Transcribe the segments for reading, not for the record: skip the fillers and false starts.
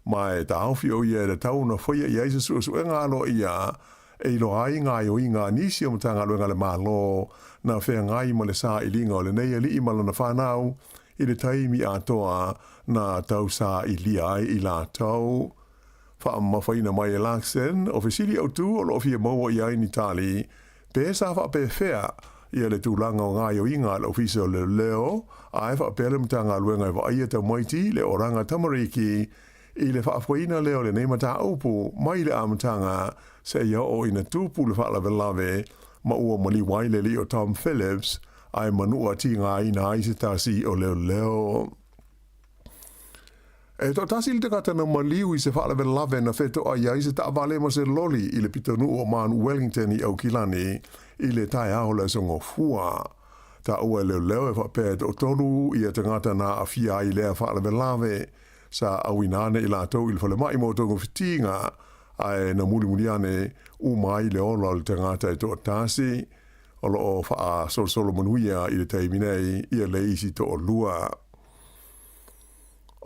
mai ta ofi o ia le tau na foi ia se su ngā lo ia e lo ai ngā yo i ngā nisi o mtanga lo ngā le malo na whea ngai mo le sā i linga o le nei ali i malo na whanau i le taimi atoa na tau sā i li ai i la tau. Wha mawhaina mai e laksen, o fesili au tu o lo fia maua i ai ni tali, pe sa wha pe whea ia le tūlanga o ngā yo i ngā le ofisa o le leo, a e wha pe le mtanga luenga i wa aia tau maiti le oranga tamariki, i le whaafwaina leo le neimata aupu mai le amatanga se ia o ina tūpu le whaalawe lawe ma ua mali waile li o Tom Phillips ai manua ti ngā ina ai se tasi o leo leo. E to tasi le te kata na maliu i se whaalawe lawe na wheto ai ai se taawale ma se loli i le pitonu o Manu Wellington i Aukilani i le tai aho le songo fua. Ta ua leo leo e whapea o tolu i a tangata na a fia i lea whaalawe lawe sa awinane i latou i le whale mai mo tongo whitinga ai na muli ane mai le ola le tangata e to tasi o lo o wha solo manuia i le teiminei i a le isi to o lua.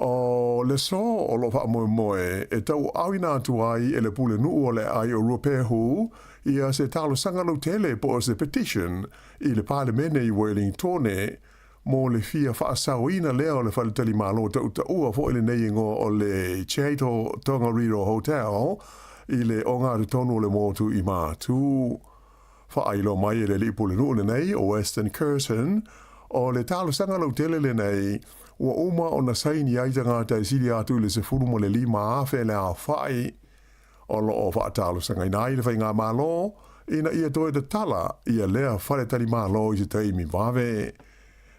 O le so o lo wha moe e tau awina atu ai e le pule nuu o le ai o rupehu i a se talo sangalo tele po o se petition i le parlemene i Wellingtone mo le fia whaasawina leo le whaletali malo ta ua fo ile nei ngo o le Chato Tongariro Hotel i le o ngā tonu le motu i mātu. Whaailo mai e le lipo le nuu le nei o Western Curtin o le talo sangalo tele le nei ua uma o na saini aita ngāta i siri atu le se furu mo le lima awhe le a whai o lo o whaatalo sanga inai le whai ngā malo ina ia toe te tala ia lea whaletali malo i se taimi wawe.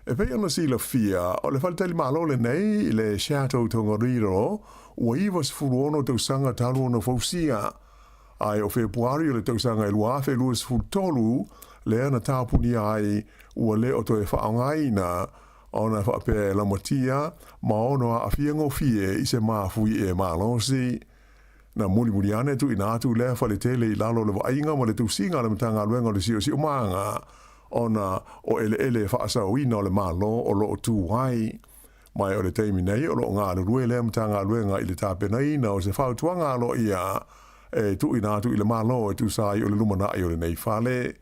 E pei ana sila fia, o le whaletali malo le nei le Chateau Tongariro, ua iwa se furu ono tausanga talu ono fausia. Ai o Februari o le tausanga e luafe lua se furu tolu, le ana tāpuni ai ua le o toe whaongaina, ona whapea e lamatia, ma ono a fiango fie i se mafui e malosi. Na muli ane tu ina atu lea whaletele i lalo le wainga mo le tausinga le matanga luenga le si o maanga, ona o ele whaasawina o le malo o lo o tū wai. Mai o le teimi nei o lo ngā rue le mtanga luenga i le tāpenai na o se whautuanga lo ia e tu ina atu i le malo e tu sai o le lumana i o le nei whale.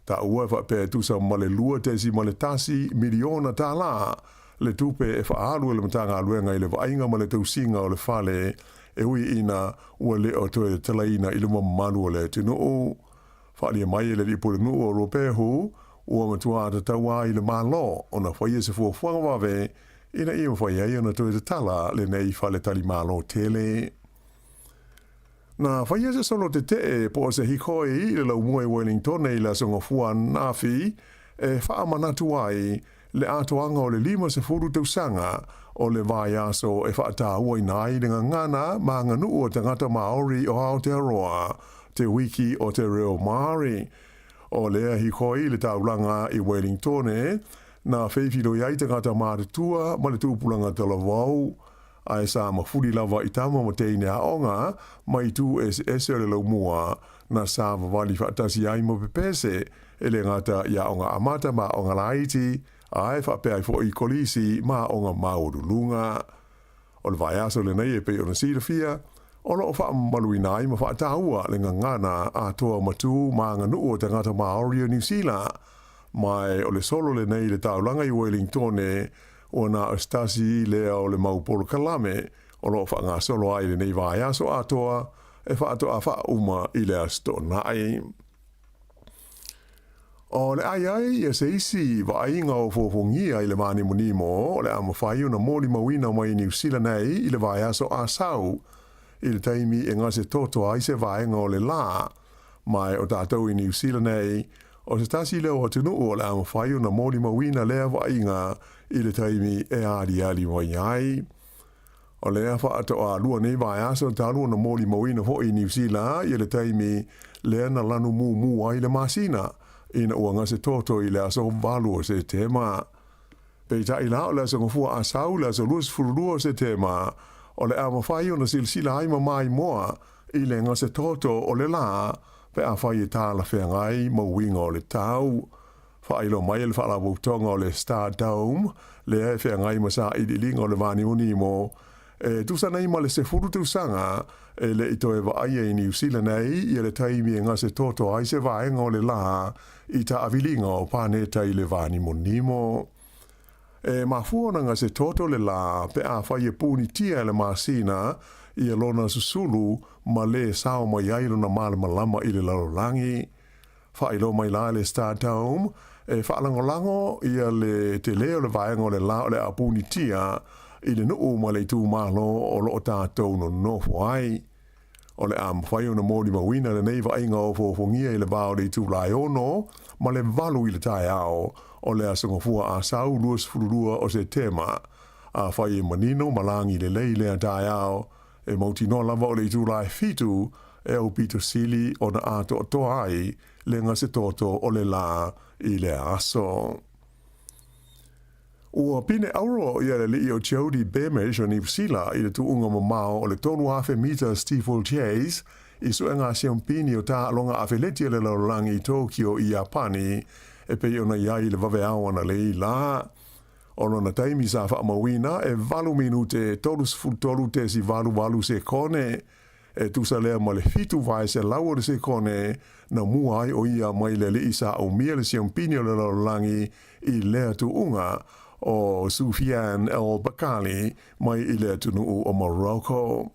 Ta ua whapea tu sa ma le lua tesi ma le tasi miliona tā la le tupe e whaalu le mtanga luenga i le wainga ma le tausinga o le whale e ui ina ua le o toe talaina i le mamalu o le tino o. Whaalia mai e le ripo le nuu o ropehu ua matua ta taua i le malo o na whaia se fuafuanga wawe ina ia mwhai ai ona toe te tala le nei whale tali malo tele. Na whaia se solo te te po se hikoi i le lau mua i Wellington i la songa fua nafi e wha manatu ai le atoanga o le lima se furu tausanga o le vai aso e wha ta ua i nai le ngana ma nganu o te ngata Maori o Aotearoa te wiki o te reo Māori. O lea hikoi le taulanga i Wellingtone na whewhiro iai te ngata mātutua ma le tūpulanga te lavau. Ai sa mawhuri lava i tama mo teine aonga mai tu ese le lau mua na sa wawali whaatasi ai mo pepese e le ngata i aonga amata ma aonga laiti ai whapea i fo i kolisi ma aonga maurulunga. O le vai aso le nei e pei o na sirafia o lo wha malu inai ma wha taua le ngangana a toa matu ma nganu o te ngata Maori o New Zealand. Mai o le solo le nei le taulanga i Wellingtone o na Stasi lea o le maupolo kalame o lo wha ngā solo ai le nei vai aso a toa e wha atoa wha uma i le asto nai. O le ai e se isi wa ainga o fofongia i le mani monimo o le amawhai una moli mawina mai New Zealand nei i le vai aso a sau i le taimi e ngase toto ai se vaenga o le la, mai o tātou i New Zealand nei, o se tasi leo o tunu o le amawhai una moli mawina lea vainga i le taimi e ali mai ai. O lea wha ato a lua nei vai aso tālua na moli mawina ho i New Zealand i le taimi lea na lanu mu ai le masina, ina ua ngase toto i le aso valu o se tema. Peita i lao le aso ngafua asau le aso luas furulua o se tema, o le amawhai o na silsila ai mai moa i le ngase toto o le la pe a whai e tāla whengai ma winga o le tau. Whailo mai le whalawautonga o le Star Dome le e whengai ma sa i li linga o le vani unimo tusa nei ma le se furu tusanga le ito e wa ai New Zealand nei i le taimi nga se toto ai se vaenga o le la i ta avilinga o pane tai le vani monimo. Ma fuona nga se toto le la pe a whai e puni tia le masina i a lona susulu ma le sao mai ailo na malama i le larolangi. Whai lo mai la le start home whaalangolango i a le te leo le vaenga o le la o le a puni tia i le nuu ma le tū malo o lo o tātou no nofo ai. O le am whai o na mōri mawina le neiva inga o fōfongia i le vāo le tū lai ono, ma le valu i le tai ao o le asangofua a sau luas fururua o se tema. A whai e manino malangi le lei lea tai ao, e mauti no lava o le tū lai fitu, e au pito sili o na ato o toa ai, le nga se toto o le la i le aso. Ua pine auro i le li o Jody Beamish o Nipsila i le tuunga mamao o le tonu hafe meter Steeple Chase i suenga siampini o ta alonga afe leti le laulangi i Tokyo i Japani e pe ona iai le vave awana le i la. Ono na taimi sa wha mawina e valu minute tolus fultolu te si valu se kone e tusa lea ma le fitu vai se lau le se kone na muai o ia mai le li isa o mia le siampini o le laulangi i lea tuunga o Sufian El Bakali mai i le tunuu o Morocco.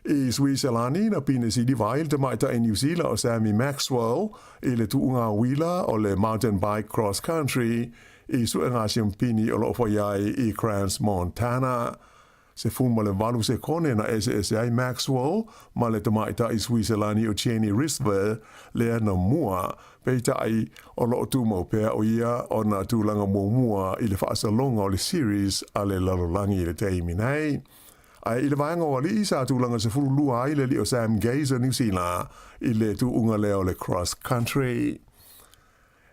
I Switzerlandi na pine si divail te maita i New Zealand o Sammy Maxwell i le tuunga wila o le mountain bike cross country i suenga siampini o lo whaiai i Crans, Montana. Se fuma le valu se kone na SSI Maxwell ma le te maita i Switzerlandi o Cheney Risver lea na mua peita ai o lo tu mo pea o ia o na tūlanga mua i le whaasalonga o le series a le lalolangi i le teimi nei. Ai i le vaenga o li isa tūlanga se furu lua i le li o Sam Gaze o New Zealand i le tuunga leo le cross country.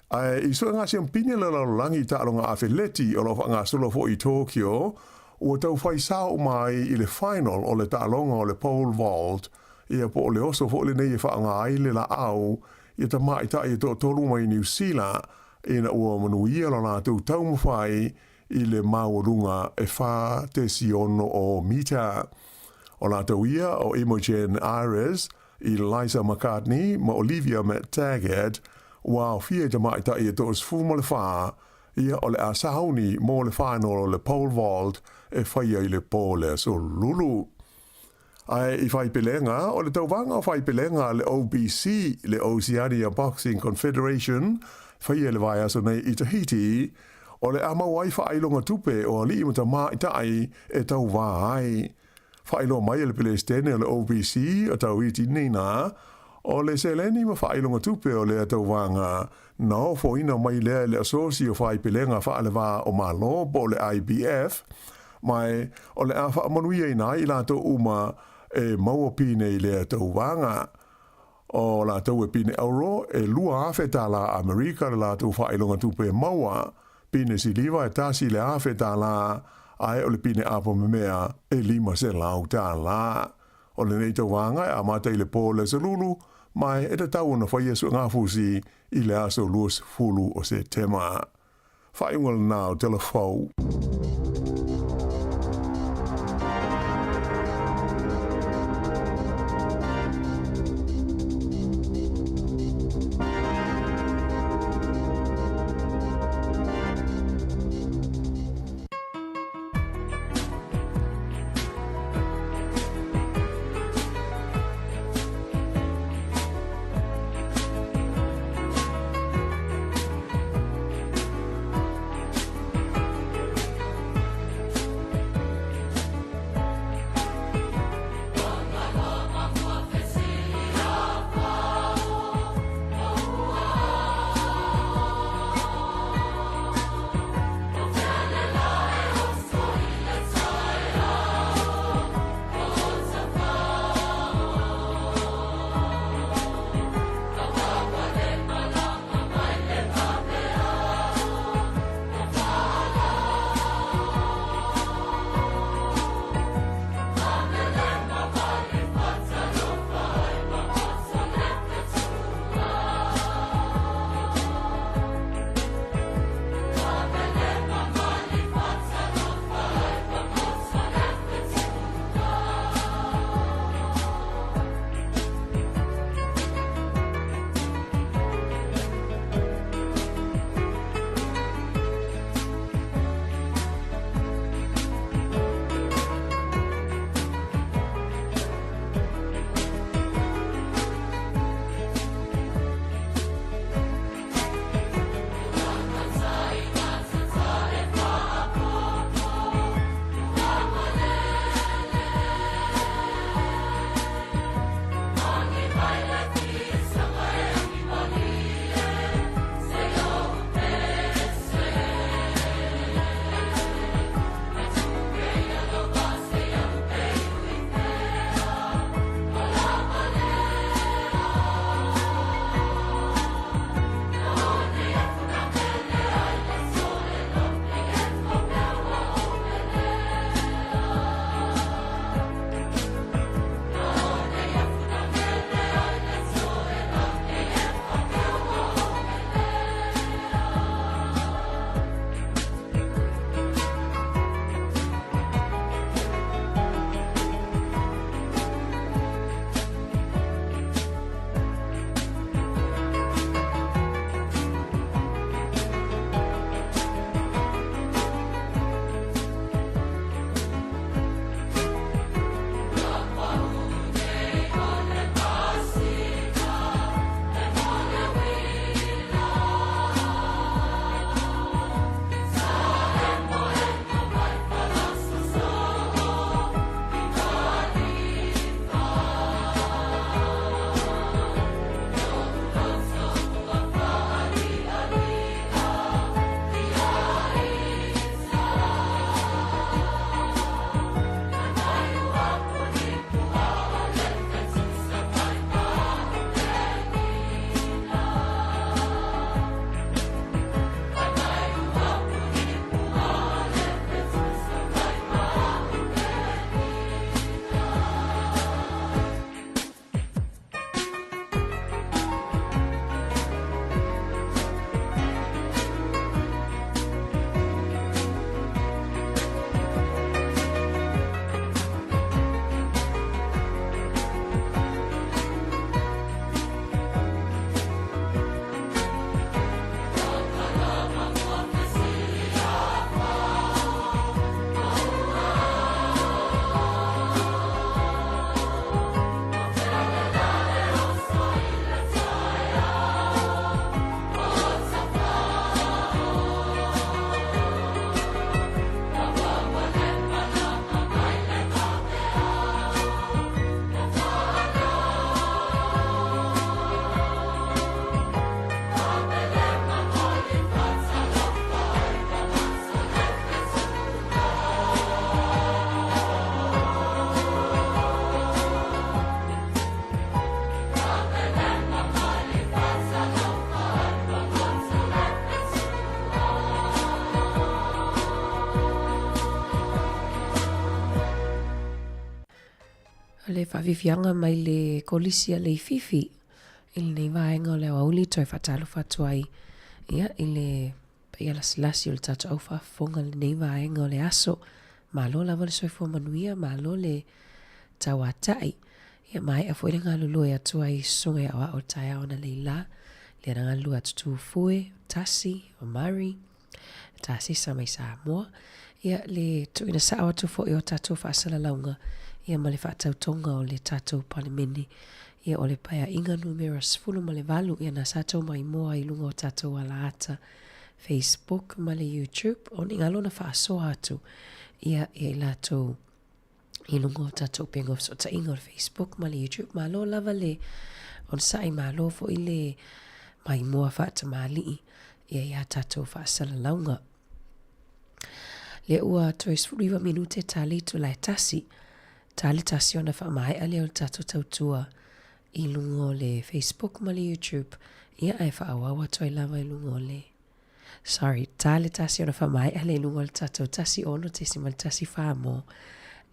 Ai i so ngā siampini le lalolangi ta alonga awheleti o lo ngā solo fo i Tokyo ua tau whai sao mai i le final o le ta alonga o le pole vault ia po o le oso fo le nei e whaanga ai le la au ia ta mai ta i to tolu mai New Zealand ina ua manuia la nā tau mawhai i le maurunga e wha te siono o mita. O la tau ia o Imogen Ayres i Liza McCartney ma Olivia McTaggart wa fia ta mai ta i to sfuma le wha ia o le asauni mo le final o le pole vault e whaia i le pole so lulu. Ai i whai pelenga, o le tauwanga o whai pelenga le OBC, le Oceania Boxing Confederation, whaia le vai aso nei i Tahiti, o le amawai whailonga tupe o li imata maa i tai e tau vai. Whailo mai le pele stene o le OBC o tau iti nina, o le seleni ma whailonga tupe o le tauwanga, no fo ina mai le asosi o whai pelenga whaalewa o malo po le IBF, mai o le awha manuia ina i lato uma e maua pine i lea tauwanga. O la tau e pine auro e lua awhe tā la Amerika le lato whailonga tupe maua, pine si liwa e tasi le awhe tā la ai o le pine apo memea e lima se lau tā la. O le nei tauwanga e amata i le pō le salulu, mai e te tau na whaia su ngā fusi i le aso luas fulu o se tema. Whaiungal nāo telefau. Le whawiwhianga mai le kolisia le fifi. I le nei vaenga o le auli toi whatalo whatuai. Ia, i le pia la silasi o le tatu au whafonga le nei vaenga o le aso. Malo lava le soifua manuia, malo le tawatai. Ia mai a fwere ngā lulu e atua i sunga awa o tai aona le la. Le ngā lulu atu fue, tasi, o mari. Tasi sa mai Samoa. Ia le tuina sa awa tu fo i o tatu whaasala launga. Ia ma le whaatau tonga o le tātou palemene. Ia o le paia inga numera sifulu ma le valu. Ia na tātou mai moa i lunga o tātou ala ata Facebook ma le YouTube. O ni ngalo na whaasoa atu. Ia i lātou i lunga o tātou pengo so ta inga o Facebook ma le YouTube. Ma lo lava le on sa i ma lo fo i le mai moa whaata maali. Ia ia tātou whaasala launga. Le ua toi sfuriwa minute tali tu lai tasi. Tali tasi ona wha mai ale o tātou tautua i lungo le Facebook ma le YouTube. Ia ai wha awawa toi lava i lungo le. Sorry, tali tasi ona wha mai ale i lungo le tātou tasi ono te si mal tasi whamo.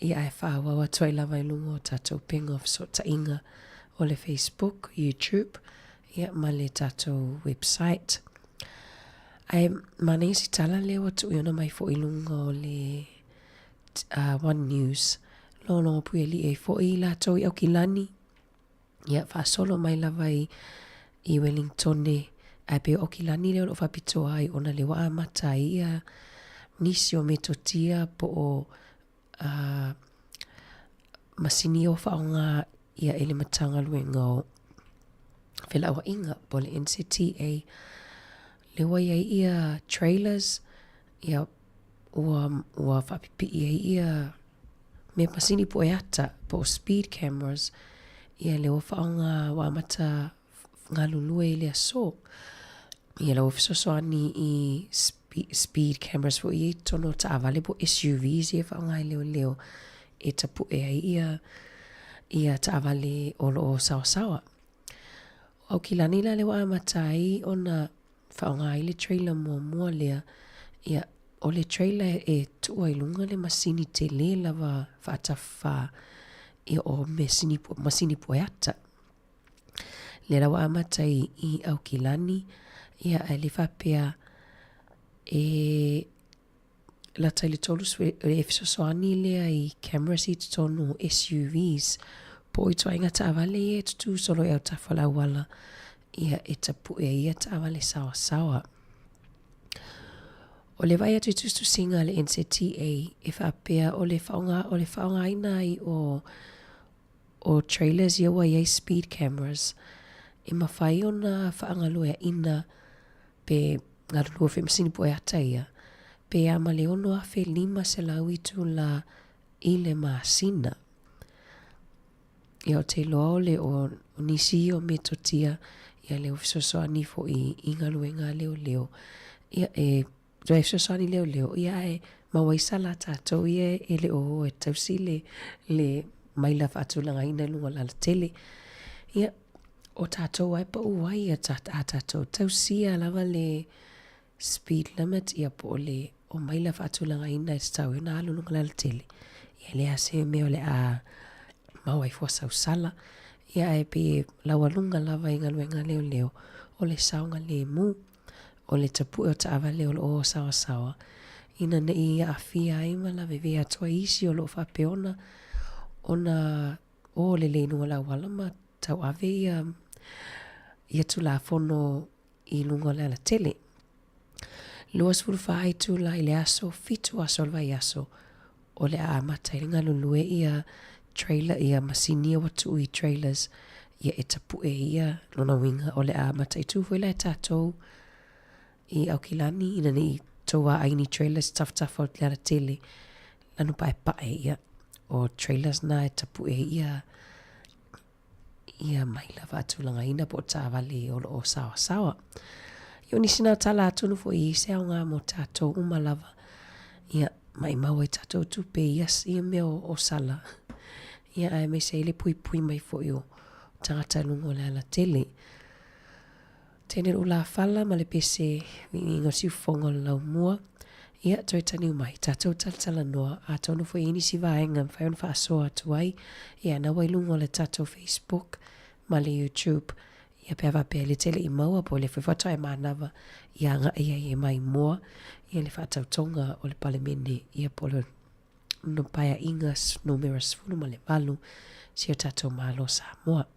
Ia ai wha awawa toi lava i lungo o tātou ping off so ta inga o le Facebook, YouTube. Ia ma le tātou website. Ai mana si tala leo tu iona mai fo i lungo o le One News. Lono pui li e fo i la tau i au ki lani. Ia wha solo mai lava i Wellington ne. Ai pe o ki lani leo no whapito ai ona le waa mata ia nisi o metotia po o masini o whaonga ia ele matanga luenga o whila awa inga po le NCTA. Le wai ia trailers ia ua whapipi ia me pasini po e ata po speed cameras ia le o whaonga wa mata ngā lulue le aso ia le o fisosoani i speed cameras po i tono ta avale po SUVs ia whaonga i leo e tapu e ia ta avale olo o sawa o ki lanila le wa matai ona whaonga i le trailer mua lea ia o le trailer e tua i lunga le masini te le lava whaatawha i o masini poeata. Le lawa amatai i au kilani ia e le whapea e la taile tolus e fisosoani lea i cameras i tonu SUVs po i tua inga ta avale e tutu solo e au tawhala wala ia e tapu e ia ta avale sawa. O le vai atu tustu singa le NCTA e whapea o le whaonga ina i o trailers ia wa iei speed cameras e mawhai o na whaangalua ina pe ngarulua whi masini po e ata ia pe ama le ono a whi lima se lau itu la i le maasina. Ia o te loa o le o nisi o metotia ia le ufisosoa ni fo i ingaluenga leo ia e Doi fsosani leo ia e mawaisa la tātou ia e le o e tausi le maila whaatulanga ina lunga la tele. Ia o tātou ai pa uai a tātou tausi a lava le speed limit ia po le o maila whaatulanga ina e tau ina alu lunga la tele. Ia le ase me o le a mawai fua sausala. Ia e pe lawa lunga lava inga luenga leo o le saunga le mu. O le tapu o ta avale o sawa. Ina ne ia awhia ima la vewe atua isi o lo whape ona o le leinu ala wala ma tau ave ia tu la fono i lunga la tele. Luas furu whaai tu la i le aso fitu aso alwa i aso o le a mata i ringa lulue ia trailer ia masini o watu i trailers ia e tapu e ia lona winga o le a mata i tu huila e tātou I au kilani ina ni toa aini trailers taf o le tele lanu pae ia o trailers na e tapu e ia mai lava atulanga ina po ta vale o sawa. Io ni sina tala atunu fo I se au ngā mo tātou umalava ia mai maua I tātou tupe ias ia me o sala ia ai me se le pui mai fo I o tangata lungo le ala tele. Tēnei ula whala ma le pese ingo siu whonga lau mua. Ia, toi tani umai, tātou talatala noa, a tono fo ini si vaenga, whai on wha asoa tuai, ia na wailungo le tātou Facebook, ma le YouTube, ia pia wape le tele I maua po le whiwhata e mānawa, ia nga ia I mai moa, ia le whatau tonga o le palemene, ia polo no paia ingas numera sfunu ma le valu, si o tātou malo Samoa.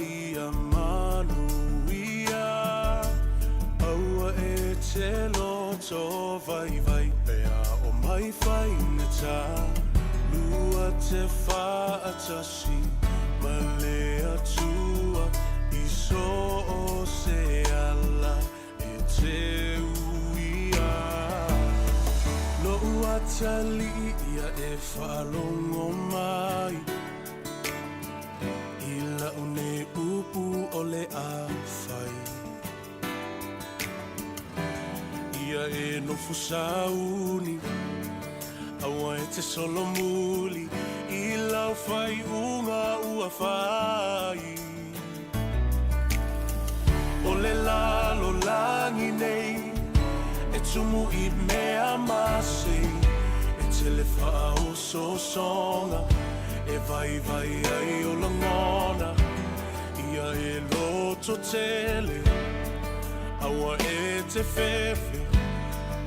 ia manuia aua e te loto vai vai pea o mai whaina tā lua te whaatasi ma lea tua i so o se ala e te uia no ua tali ia e whalongo mai ila une upu o le a whai ia e no fusauni awa e te solo muli i lau whai unga ua whai o le lalo langi nei e tumu i mea masi e te le whao so songa e vai vai ai o langona ia e loto tele awa e te fefe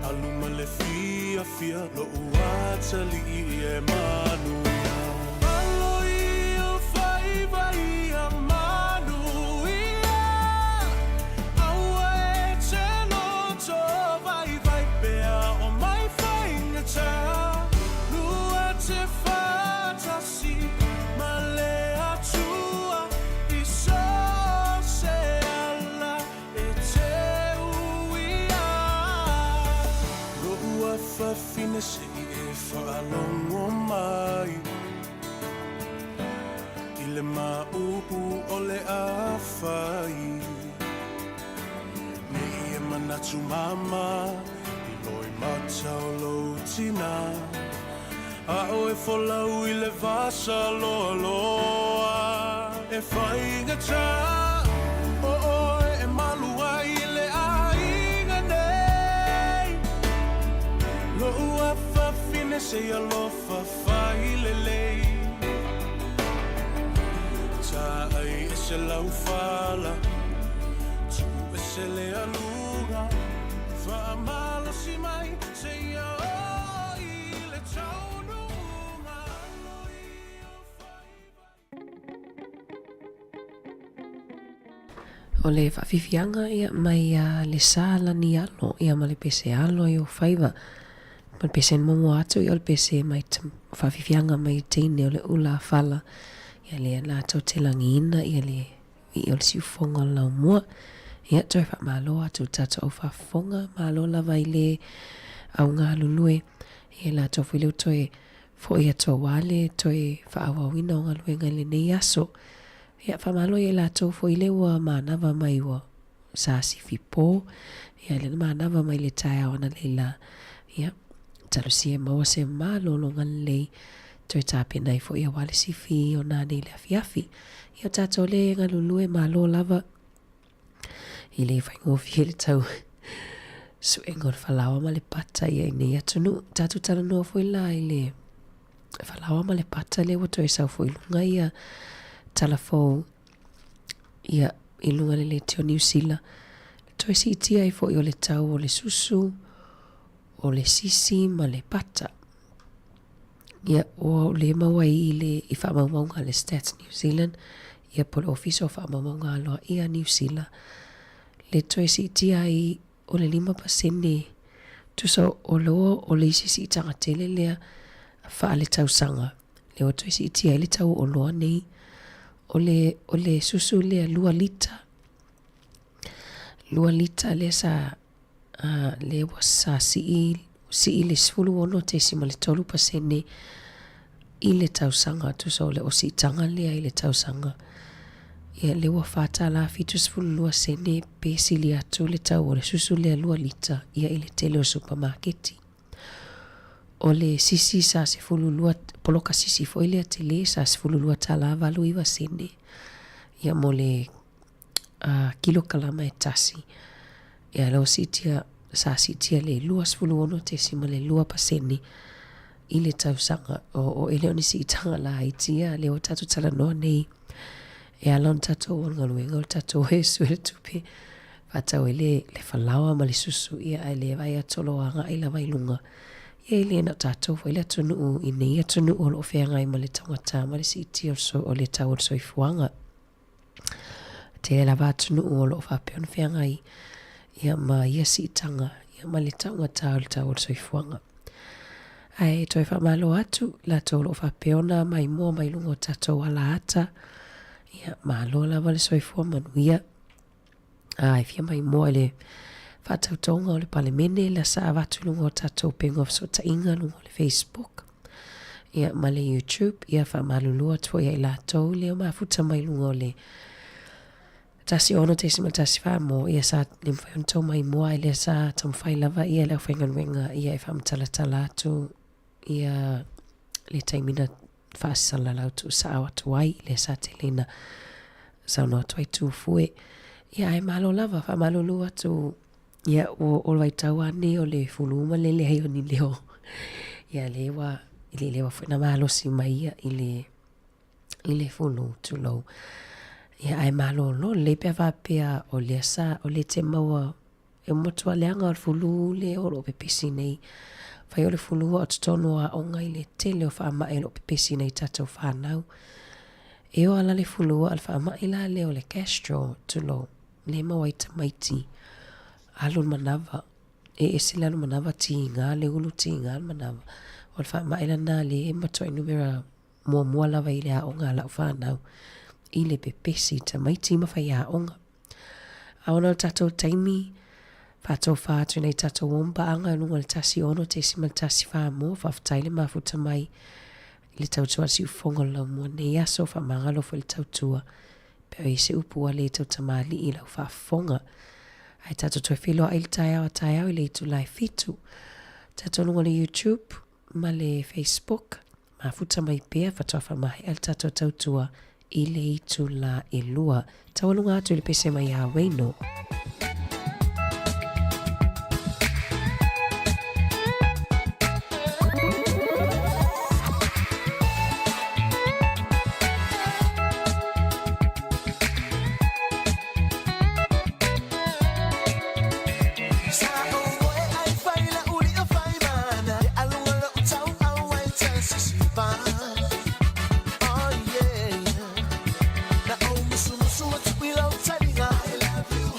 aluma le fia fia lo uatali e manuia alo ia fai vai a manuia awa e te loto vai vai pea o mai whainga tā lua te whatasi ma le atua i so se ala e te uia lo ua whawhine se i e whaalongo mai i le maupu o le awhai ne i e manatu mama i loi matau lo tina a o e wholau i le vasa loa loa e whainga tā o oe e malua i le ainga nei lo ua whawhine se i alofa whai le lei tā ai e se lau whala tu e se le alunga whaamalo si mai se ia o i le taununga loi o O le whawhiwhianga ia mai le sāla ni alo ia ma le pese alo i o whaiva. Ma le pese momo atu i o le pese mai whawhiwhianga mai teine o le ula whala. Ia le la tau te langi ina ia le i o le siufonga lau mua. Ia toi wha malo atu tata o whafonga malo lava i le au ngā lulue. Ia la tau whileu toi fo ia tau wale toi wha awa wina o ngā lue ngai le nei aso. Ia whamalo ia la tau fo i le ua mānawa mai ua sa sifipo. Ia le mānawa mai le tae awana leila. Ia talo si e maua se malo lo ngan lei. Toi tāpe nei fo ia wale sifi o nā nei le afiafi. Ia tātou le ngā lulue malo lava. I le whaingofi le tau. Su e ngon whalawa ma le pata ia i nei atunu. Tātou tala noa fo i la i le whalawa ma le pata le wato e sau fo i lunga ia talafou ia i lunga le teo New Zealand. Toi si itia i fo i o le tau o le susu, o le sisi ma le pata. Ia o le maua i le i whaamaumaunga le Stats New Zealand. Ia po le ofiso whaamaumaunga aloa ia New Zealand. Le toi si itia i o le 5% tusa o loa o le isi tanga tele lea wha le tau sanga. Le o toi si itia i le tau o loa nei. O le susu lea 2 lita. 2 lita lea sa le wasa si le sfulu ono te sima le 3% i le tau sanga. Tusa o le osi tanga lea i le tau sanga. Ia le ua whata la fitu sfulu 2 sene pesi li atu le tau o le susu lea 2 lita ia i le tele o supermarketi. O le sisi sa se fululua poloka sisi fo ile tele sa se fululua tala valu iwa sene. Ia mo le kilo kalama e tasi. Ia lo sitia sa sitia le 2 te sima le 2% i le tau sanga o ele oni si itanga la itia le o tatu tala noa nei. E alon tatu o ngaluenga o tatu e suere tupe. Fatau ele le falawa ma le susu ia ele vai atolo anga ila vai lunga. Ia ele na tatou fo ile atunu i nei atunu o lo whea ngai ma le tangata ma le si iti o le tau o le soifuanga. te la vatunu o lo whapeon whiangai ia ma ia si tanga ia ma le taunga tau soifuanga. Ai toi whamalo atu la tau lo whapeona mai mua mai lungo tatou ala ata ia ma lo la wale soifua manuia. Ai fia mai mua le whatau tonga o le palemene la sa watu lungo tatou pengo so ta inga lungo le Facebook. Ia ma le YouTube ia whamalulua tua ia la tau leo mafuta mai lungo le tasi ono te sima tasi whamo ia sa le mwhaion tau mai mua ile sa tam whailava ia leo whainganwenga ia e whamtalatala atu ia le taimina whaasala lautu sa awa tuai le sa te lena sa no tuai tu fue ia e malo lava whamalulua tu ia o waitau ane o le fuluma le hei o ni leo ia lewa ili lewa fwena malo si mai ia ile fulu tu lau. Ia ai malo lo le pe va pea o le sa o le te maua e motua leanga o fulu le o lo pe pesi nei fai o le fulu o tono a o ngai le tele o whaama e lo pe pesi nei tatou whanau e o ala le fulu al whaama ila le o le Castro tu lo le maua i tamaiti alun manava e sila alun manava ti inga le ulu ti inga alun manava o le whaama ila na le e matua inumera mua lava i le a o ngā lau whanau i le pepesi ta maiti mawhai a onga. Aona o tatou taimi, whatou whātu nei tatou omba anga lunga le tasi ono te sima tasi whāmo, whaftai le mafuta mai le tautua si ufonga lau mua nei aso whamangalo fo le tautua, peo i se upua le tau tamali i lau whafonga. Ai tatou toi whiloa i le tai au i le itu lai fitu. Tatou lunga le YouTube, ma le Facebook, mafuta mai pia whatua whamahi al tatou tautua i le itu la e lua. Tawalunga atu i le pese mai a weino.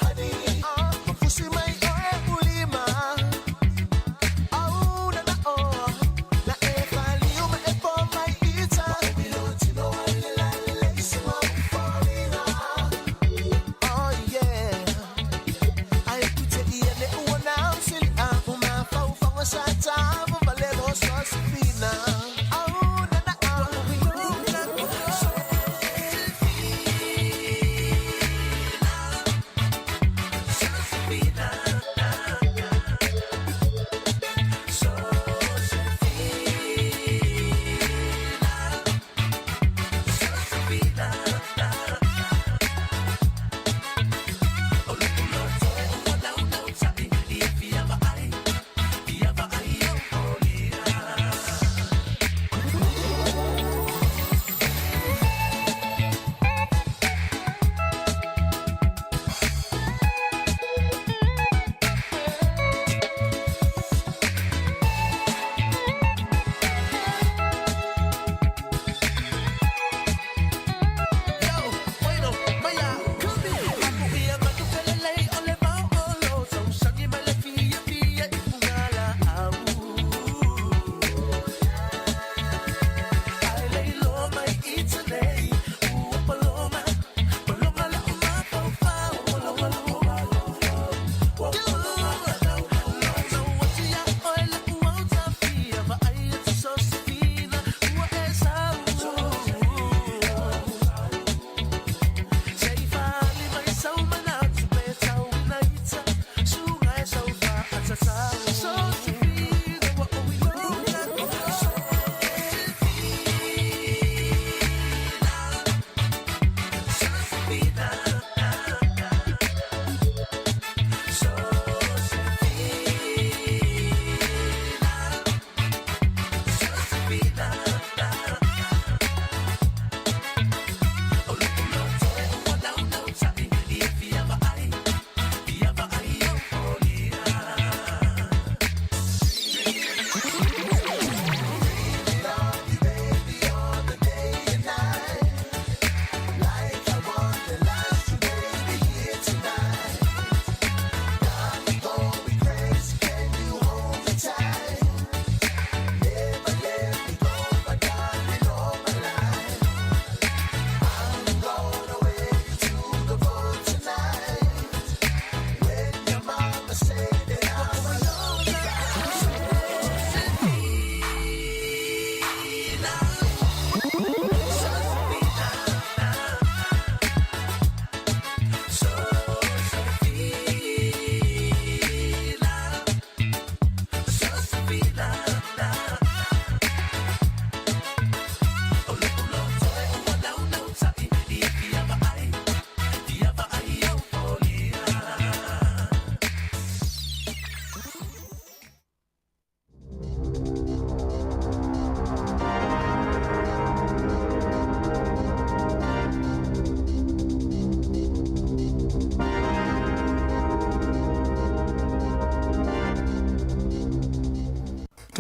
Honey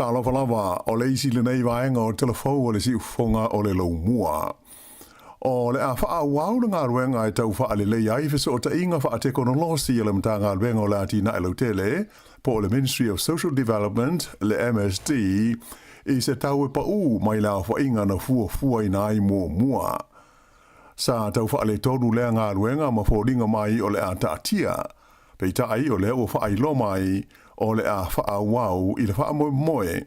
Tālo whalawa o le isi le nei vaenga o telefou o le si ufonga o le lau mua. O le a wha wau le ngā ruenga e tau wha le lei ai fiso o ta inga wha te konolosi e le mta ngā ruenga o le ati na elo tele po le Ministry of Social Development, le MSD, i se tau e pa u mai la wha inga na fua i nai mua. Sa tau wha le tonu le ngā ruenga ma fōringa mai o le a ta atia, pei ta ai o le o wha ai lo mai o le a wha wau i le wha moe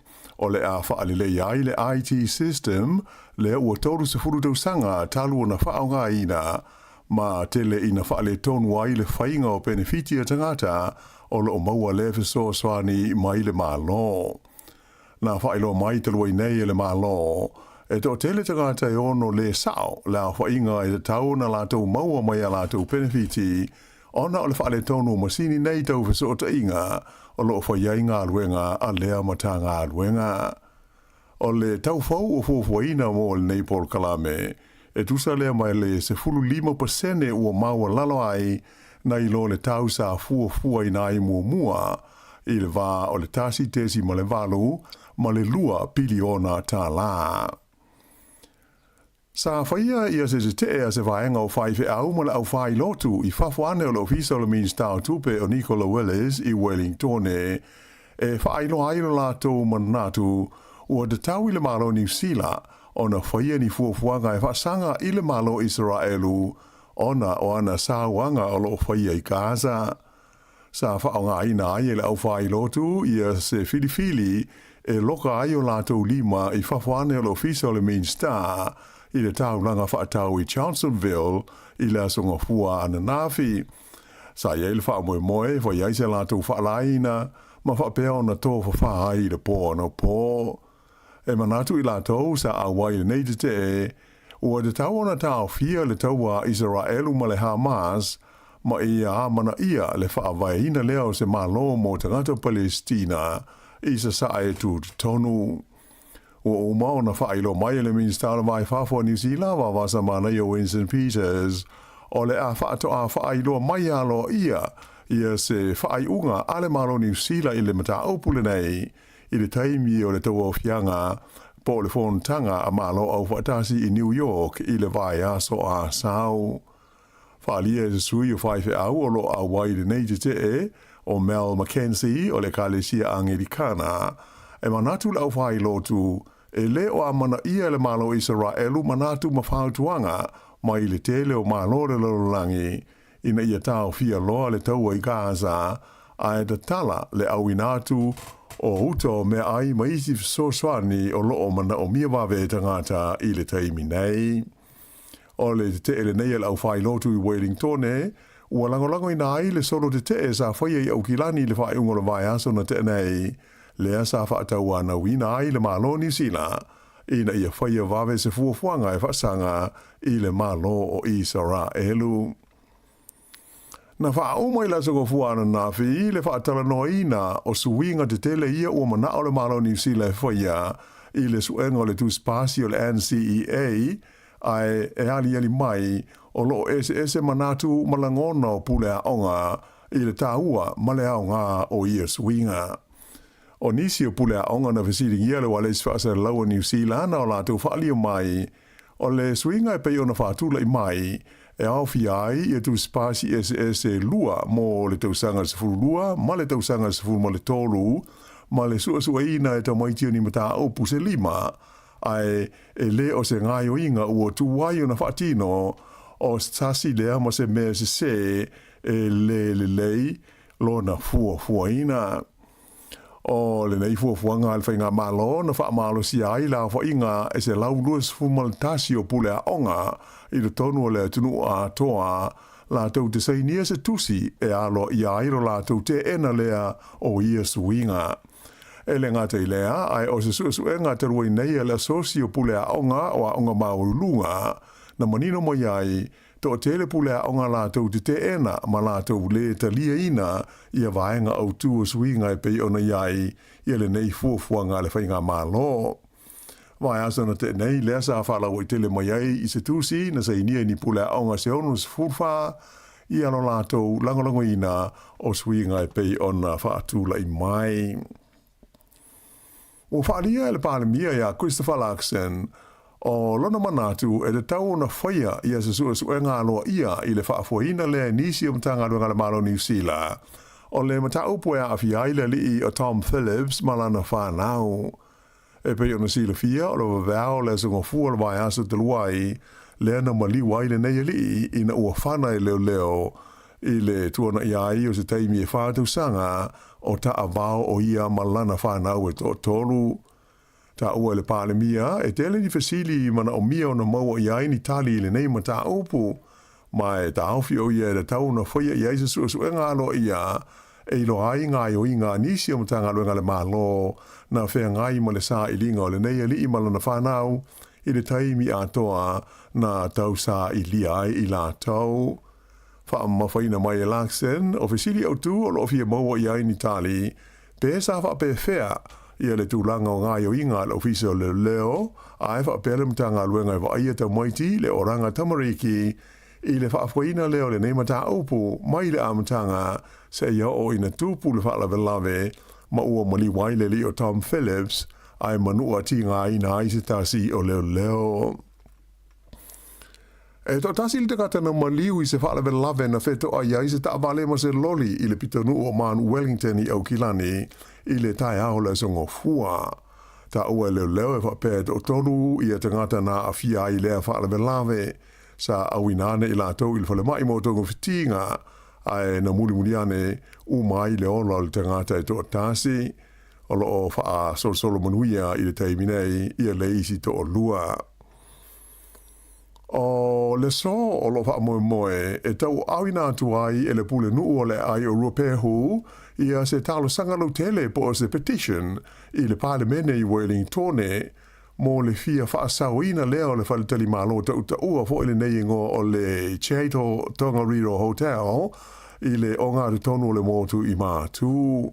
o le a wha le ai le IT system le ua tolu se furu tau sanga talu o na wha o ngā ina ma tele ina wha le tonu ai le whainga o benefitia tangata o le o maua lewe so swani mai le malo. Na wha ilo mai te lua nei le malo e to tele tangata e ono le sao la whainga e tau na lātou maua mai a lātou benefiti ona o le wha le tonu masini nei tau fiso o ta inga o lo whaiai ngā luenga a lea mata ngā luenga. O le tau fau o fuafuaina mo le nei Paul Kalame, e tusa lea mai le se fulu 5% ua maua lalo ai na ilo le tau sa fuafua i nai mua i le vā o le tasi tesi ma le valu ma le 2 piliona tā la. Sa whaia ia se te ea se vaenga o whaife au ma le au whai lotu i whawhane o le ofisa o le Minister Tupe o Nicola Willis i Wellington e whailo ailo lātou manatu ua te tau i le malo New Zealand o na whaia ni fuafuanga e whasanga i le malo Israelu ona o ana sāwanga o lo whaia i Gaza. Sa whaonga aina ai e le au whai lotu ia se filifili e loka ai o lātou 5 i whawhane o le ofisa o le Minister i le tau langa whaatau i Chancellorville i le asonga fua ana nafi. Sa ia il wha moe wha iai se lātou whaalaina ma whapea o na tō whawha ai le pō no pō. E manatu i lātou sa awai le nei te ua te tau ona tau fia le taua Israelu ma le Hamas ma ia mana ia le whaavaina leo se malo mo tangata Palestina i sa sae tu tonu. Ua umao na whailo mai le Minister mai whafo New Zealand wa wasa mana i o Winston Peters o le a whaato a whailo mai alo ia se whaai unga ale malo New Zealand i le mata opule nei i le taimi o le tau o fianga po le whontanga a malo au whaatasi i New York i le vai aso a sao. Whaalia e sui o whaife au o lo a waile nei te o Mel Mackenzie o le Kalesia Anglikana e manatu lau whailo tu e le o amana ia le malo Israelu manatu mawhautuanga mai le tele o malo le lololangi ina ia tau fia loa le taua i Gaza a e da tala le awinatu o uto me ai maisi fisoswani o loo mana o mia wawe tangata i le taimi nei. O le te ele nei le au whai lotu i Wellington ua langolango ina ai le solo te sa whaia i au kilani le whai ungo le vai aso na te nei lea sa whaatau ana wina ai le malo New Zealand ina ia whaia wawe se fuafuanga e whasanga i le malo o Israelu. Na wha umai la soko fuana na fi le whaatala no ina o suinga te tele ia ua mana o le malo New Zealand whaia i le suenga o le tuspasi o le NCEA ai e ali mai o lo ese manatu malangona o pule a onga i le taua male aonga o ia suinga. O nisi o pule a onga na visiri ia le wale isfasa laua New Zealand o la tau whaalia mai o le suinga e pei o na whaatula i mai e au fiai i tu spasi ese lua mo le tau sanga se furu lua ma le tau sanga se furu ma le tolu ma le sua ina e tau maitio ni mata o puse 5 ai e le o se ngai o inga ua tu wai o na whaatino o stasi lea ma se mea se le lo na fua ina. O le nei fuafuanga al whainga malo na wha malo si ai la whainga e se lau luas fumaltasi o pule a onga i le tonu o le tunu a toa la tau te sainia se tusi e alo i airo la tau te ena lea o ia suinga. E le ngata i lea ai o se suenga te ruai nei e le asosi o pule a onga o a onga maurulunga na manino mo iai to tele pule a onga la tau te ena ma la tau le talia ina ia vaenga au tu o suinga e pei ona iai ia le nei fuafuanga le whainga malo. Vai asana te nei lea sa whala o i tele mai ai i se tusi na sa inia ni pule a onga se onu se furfa ia lo la tau langolango ina o suinga e pei ona whaatula i mai. O whaalia le palemia ia Christopher Larkson o lona manatu e le tau na whaia ia se suenga aloa ia i le whaafuaina le nisi o mtanga runga le malo New Zealand. O le mataupu e awhiai le li o Tom Phillips malana whanau. E pe ona sila fia o le wawao le sunga fua le vai asu te luai le ana mali wai le nei li ina ua whana e leo i le tuana iai o se taimi e whātou sanga o ta avao o ia malana whanau e tolu. Ta ua le palemia e tele ni fasili mana o mia o na maua iai ni tali le nei mata upu mai ta awhi o ia le tau na whaia iai se suenga alo ia e ilo ai ngai o inga nisi o mtanga luenga le malo na whea ngai ma le sa ilinga o le nei li i malana whanau i le taimi atoa na tau sa ili ai i la tau. Wha mawhaina mai e Larkson o fasili au tu o lo fia maua iai ni tali pe sa wha pe whea ia le tūlanga o ngai o inga le ofisa o le leo, a e wha pele mtanga luenga e wa aia tau maiti le oranga tamariki i le whaafuaina leo le neimata aupu mai le amtanga se ia o ina tūpu le whaalawe lawe ma ua mali waile li o Tom Phillips ai manua ti ngā ina ai se tasi o leo. E to tasi le te katana maliu i se whaalawe lawe na wheto ai ai se taavale ma se loli i le pitanu o Man Wellington i Aukilani i le tai ao le songo fua. Ta ua leo e whapea o tolu i a tangata na a fia i lea whaalawe lawe sa awinane i la tau i le whale mai mo tongo whitinga ai na muli ane umai le ola le tangata e to tasi o lo o wha solo manuia i le taiminei i a le isi to o lua. O le so o lo wha moe e tau awina atu ai e le pule nuu o le ai o rupehu ia se talo sangalo tele po o se petition i le palemene i Wellington mo le fia whaasawina leo le whaletali malo tau ua fo i le neingo o le Chato Tongariro Hotel i le ongaru tonu le motu i mātu.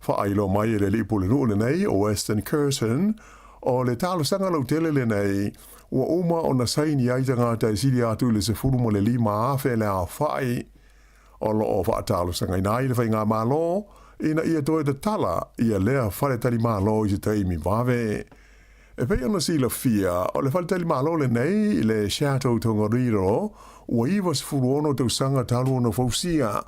Whaailo mai e le lipule nuu le nei o Western Curtin o le talo sangalo tele le nei ua uma o na saini ai tangata i siri atu le se furu mo le lima afe le a whai o lo o whaatalo sanga inai le whainga malo ina ia toe te tala ia lea whare tali malo i se taimi wawe. E pei ana sila fia o le whare tali malo le nei le Chateau Tongariro ua iwa se furu ono tau sanga talu ono fausia.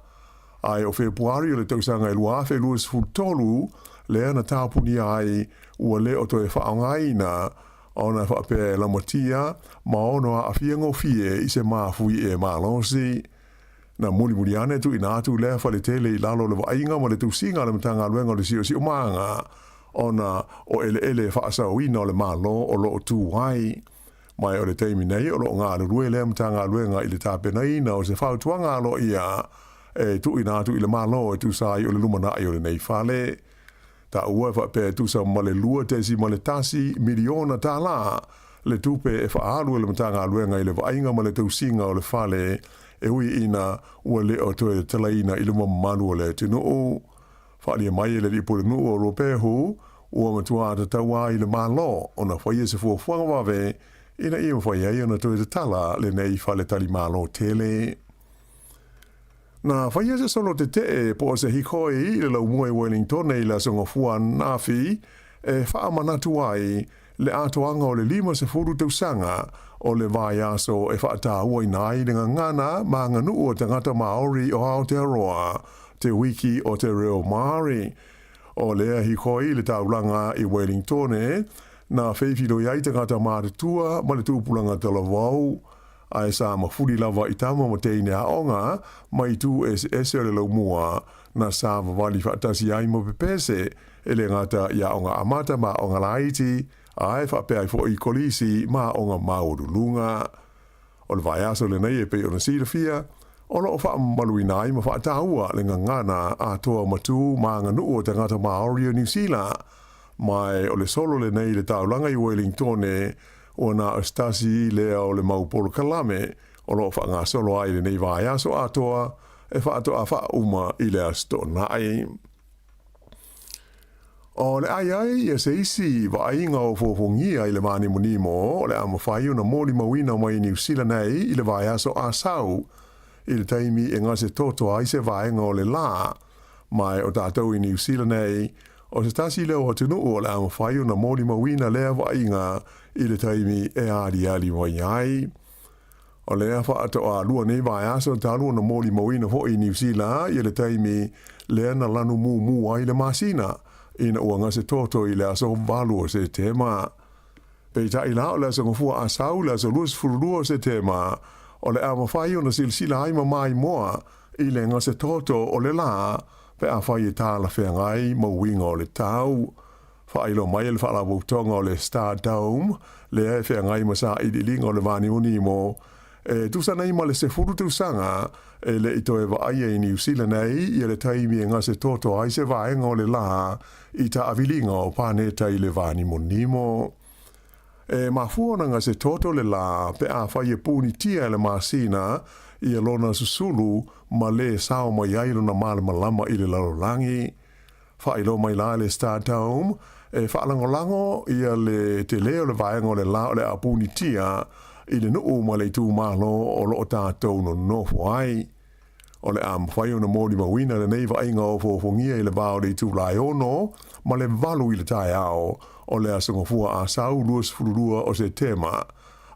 Ai o Februari o le tau sanga i lua afe lua se furu tolu le ana tāpuni ai ua le o toe whaongaina ona whapea la matia ma ono a fiango fie i se mafui e malosi. Na muli ane tu ina atu lea whale tele i lalo le wainga ma le tusinga le matanga luenga le sio sio maanga ona o ele whaasawina o le malo o lo tu wai. Mai o le teimi nei o lo ngā rue le matanga luenga i le tāpenaina o se whautuanga lo ia e tu ina atu i le malo e tu sai o le lumana i o le nei whale. Ta ua whapea tu sa ma le lua tesi ma le tasi miliona tā la le tupe e whaalu e le matanga luenga i le wainga ma le tusinga o le whale e ui ina ua le o toe talaina i le mamanu o le tino o. Whaalia mai e le ripore nu o ropehu ua matua ta taua i le malo o na whaia se fuafuanga wawe ina ia mwhaia i ona toe tala le nei whale tali malo tele. Na whaia se solo te po se hikoi i le lau mua i Wellington i la songa fua nafi e wha manatu ai le atoanga o le lima se furu tausanga o le vai aso e whaatahua i nai le ngana ma nganu o tangata Maori o Aotearoa, te wiki o te reo Māori. O lea hikoi le taulanga i Wellington na whewhiro iai tangata Māretua ma le tūpulanga te lavau. Ai sa mafuri lava i tama mo teine aonga mai tu ese o le lau mua na sa wawali whaatasi ai mo pepese e le ngata i aonga amata ma aonga laiti ai whapea i fo i kolisi ma aonga maurulunga. O le vai aso le nei e pe o na sira fia o lo wha malu i nai ma whaatahua le ngangana a toa matu ma nganu o te ngata Maori o New Zealand mai o le solo le nei le taulanga i Wellington o na astasi lea o le maupolo kalame o lo wha ngā solo ai le nei vai aso atoa e wha atoa wha uma i le asto nai. O le ai e se isi wa ainga o fofongia i le mani monimo o le amawhai o na mōli mawina mai New Zealand nei i le vai aso asau i le taimi e ngase toto ai se vaenga o le la mai o tātou i New Zealand nei O se tasi leo o tenu o le ama whai o na mōri mawina lea wa inga I le taimi e ali wa iai. O lea wha ato a lua nei vai aso talu na mōri mawina ho I New Zealand I le taimi lea na lanu mu ai le masina ina ua ngase toto I le aso valu o se tema. Peita I la o le aso ngafua asau le aso luas furulua o se tema o le ama whai o na silsila ai mai moa I le ngase toto o le la pe a whai e tāla whengai ma winga o le tau. Whai lo mai le whala wautonga o le Star Dome, le e whengai ma sa I linga o le vani uni mo. Tusana I ma le se furu tusanga, le ito e wa aia I New Zealand nei, I le taimi e ngase toto ai se vaenga o le la, I ta avilinga o pāneta I le vani muni mo. Mafua na ngase toto le la, pe a whai e puni tia le masina, I a lona susulu ma le sao mai ailo na malama I le larolangi. Whailo mai la le Star Dome, whaalangolango I a le te leo le vaenga o le la o le apuni tia I le nuu ma le tū malo o lo o tātou no nofo ai. O le am whai o na mōri mawina le nei vaenga o fōfongia I le vāo le tū lai ono, ma le valu I le tai ao o le asangofua a sau luas fururua o se tema.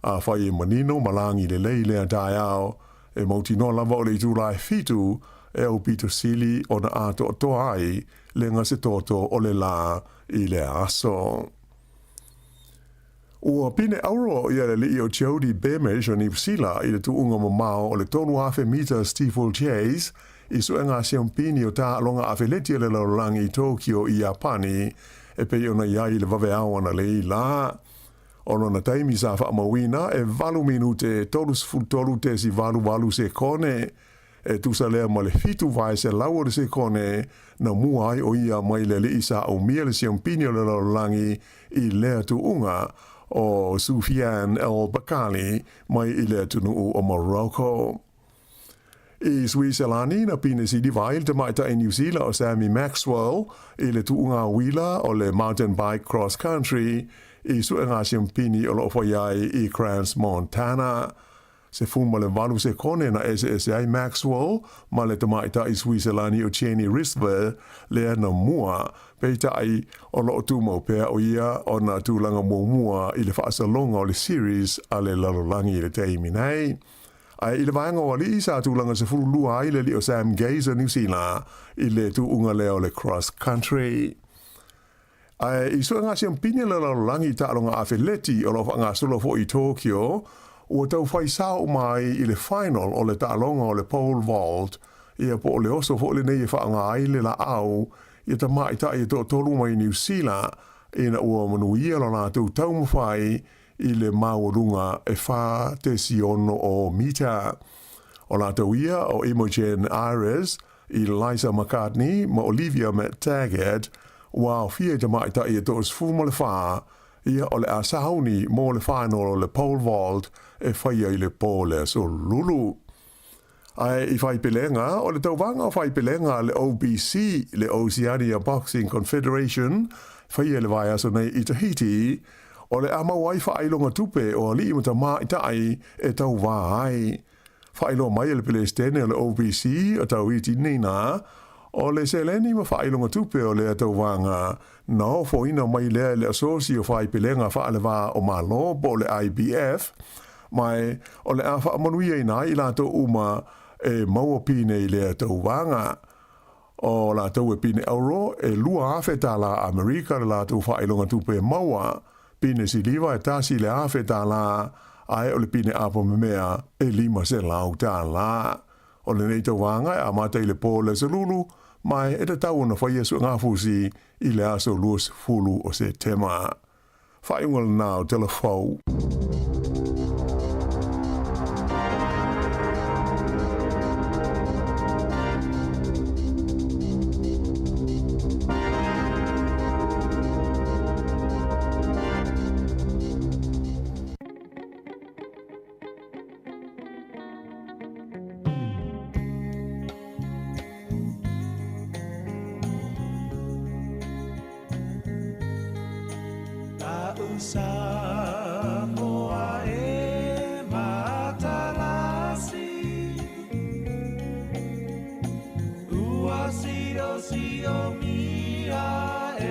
A whai e manino malangi le lei le a tai ao, e mauti no lava o le tū lai fitu, e au pito sili o na ato o toa ai, le ngase toto o le la I le aso. Ua pine auro I le li o Jody Beamish o Nipsila I le tuunga mamao o le tonu hafe meter Steeple Chase, I suenga siampini o ta alonga afe leti le laurangi I Tokyo I Japani, e pe ona iai le vave awana le I la. Ono na taimi sa wha mawina e valu minute tolus fultolu te si valu se kone, e tusa lea ma le fitu vai se laua se kone na mua ai o ia mai le isa o mia le siampini o le laurangi I lea tuunga o Sufian El Bakali mai I lea tunu o Morocco. I Switzerlandi na pine si divail te maita I New Zealand o Sammy Maxwell I le tuunga wila o le mountain bike cross country I suenga siampini o lo whaiai I Crans, Montana. Se fuma le valu se kone na SSI Maxwell ma le te maita I Switzerlandi o Cheney Risver lea na mua peita ai o lo tu mo pea o ia o na tūlanga mua I le whaasalonga o le series a le lalolangi I le teimi nei. Ai I le vaenga o li isa tūlanga se furu lua ai le li o Sam Gazer New Zealand I le tuunga leo le cross country. Ai I suenga siampini le lalolangi ta alonga awheleti o lo whanga solo fo I Tokyo, ua tau whai sao mai I le final o le ta'alonga o le pole vault, ia po o le oso fo le nei e whaanga ai le la au, ia ta mai ta I to tolu mai New Zealand, ina ua manuia lo nā tau mawhai I le maurunga e wha te siono o mita. O nā tau ia o Imogen Ayres, I Liza McCartney, ma Olivia McTaggart, wa fia te mai ta I to sfuma le wha, ia o le asauni mo le final o le pole vault e whaia I le pole so lulu. Ai I whai pelenga, o le tauwanga o whai pelenga le OBC, le Oceania Boxing Confederation, whaia le vai aso nei I Tahiti, o le amawai whailonga tupe o li imata mai tai e tau vai. Whailo mai le pele stene o le OBC o tau iti nina, o le seleni ma whailonga tupe o le tau wanga, no fo ina mai le asosi o whai pelenga whaalewa o malo po le IBF, mai o le awha manuia ina I lato uma e maua pine I le tau wanga. O lato e pine euro e lua awhe ta la Amerika le lato whailonga tupe maua, pine si liwa e tasi le awhe ta la ai o le pine apo memea e lima se lau ta la. O le nei tau wanga e amata I le po le salulu, mai e te tau na whaia su ngā fusi I le aso luas fulu o se tema. Whaiungal nāo telefau. Samoa e matalasi Ua si o mia e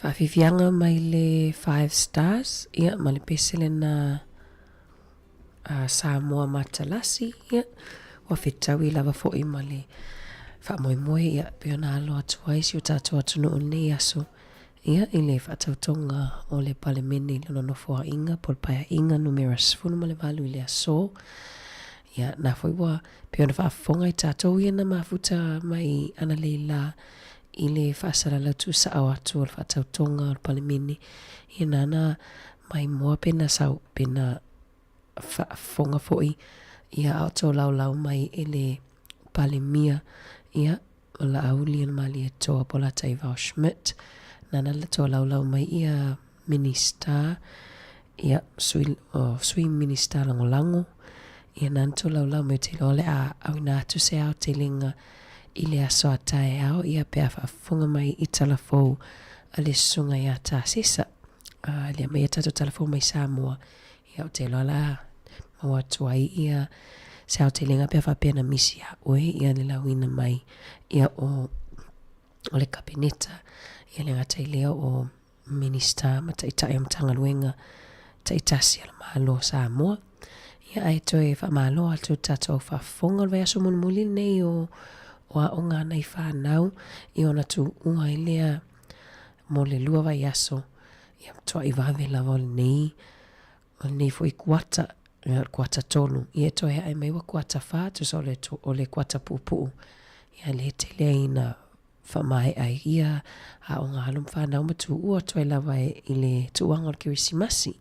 Whawhiwhianga mai le 5 stars, ia, ma le pesele na Samoa matalasi, ia, wa whetawi lava fo'i ma le whamoemoe, ia, pio na alo atu aisi o tātou atunu o nei aso, ia, i le whatautonga o le palemene i le nonofo a inga, polpaya inga numera sifunu ma le valu i le aso, ia, na foi wa, pio na whaafonga i tātou ia na mafuta mai ana leila, i le whaasara lautu sa au atu o le whatautonga o le palemene, ia nana mai moa pena sau, pena whafonga fo'i, ia au tō lau mai e le palemia, ia, o la auli an mali e toa pola Taivao Schmidt, nana la tō lau mai ia minister, ia, sui minister lango, ia nan tō lau mai te lole a au ina atu se au te linga, i le aso a tae au, ia pea whaafunga mai i talafou a le sunga ia tā sisa. Lia mai atato talafou mai Samoa, ia o te lola maua tuai ia se au te linga pea whapena misi a oe, ia le lauina mai, ia o le kabineta, ia le ngata i leo o minister, ma taitai am tangaluenga, taitasi ala mahalo Samoa, ia ai toi whamalo atu tato whafonga le aso munumuli nei o a o ngā nei whanau i ona tu unga i lea mo le lua vai aso ia toa i wawe lawa o nei fo i kuata tonu i e toi ai mai wa kuata wha tu so o le kuata pupu ia le te lea ina whamai ai ia a o ngā halum whanau ma tu ua toi lawa i le tuanga o Kirisimasi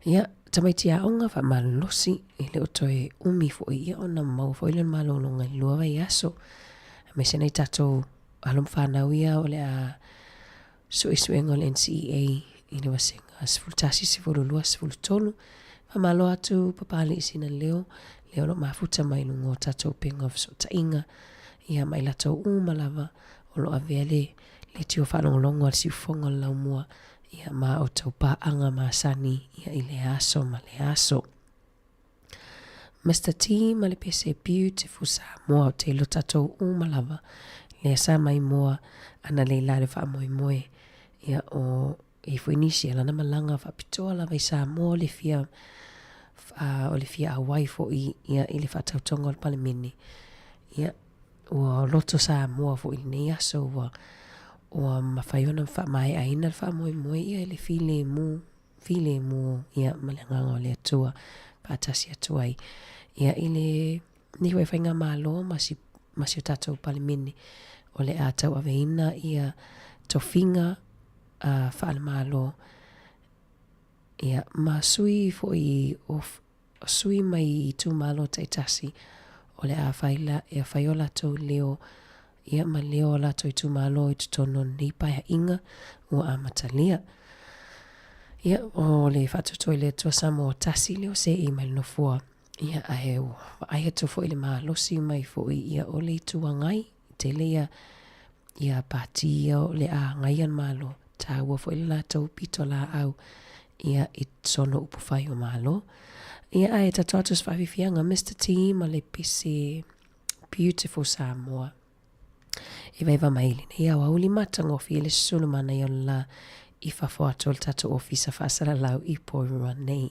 ia tamaiti a onga wha malosi i le otoe umi fo i ia ona mau fo i le malolonga i lua vai aso. Me se nei tatou alum whanau ia o le a suenga o le NCEA i le wasenga sifultasi sifululua sifulutolu. Wha malo atu papali isina leo lo mafuta mai lungo tatou penga of so tainga ia mai latou malava o lo avele le tio whanongolongo al siufonga lau mua ia ma o tau paanga ma sani ia i le aso ma le aso. Mr. T ma le pese beautiful Samoa o te lo tatou malava le sa mai moa ana le la le whaamoemoe ia o i fuinisi ala na malanga whapitoa la vai Samoa le fia o le fia awai fo ia i le whatautonga o le palemene ia o loto Samoa fo i nei aso o mawhaiona mai aina whaamoemoe ia le file mu ia malanganga o le atua pātasi atuai ia i le ni hoi whainga malo masi o tātou palemene o le ātau aveina ia tofinga whaala malo ia ma sui fo i sui mai i tu malo taitasi o le a whaila ia whaiola tau leo ia ma leo la toi tu malo i tu tono ni paia inga o a matalia. Ia o le whatutoi le tua Samoa tasi leo se i mai no fua. Ia ae o ai atu fo i le mahalosi mai fo i ia o le tua ngai te lea ia pati o le a ngai an malo ta ua fo i la tau pito la au ia i sono upu whai o malo. Ia ae tatuatus whawhiwhianga Mr. T ma le pise beautiful Samoa. I vaiva maili nei au auli matangofi le sulumana i on la i whafo ato le tatu ofisa whaasara lau i porua nei.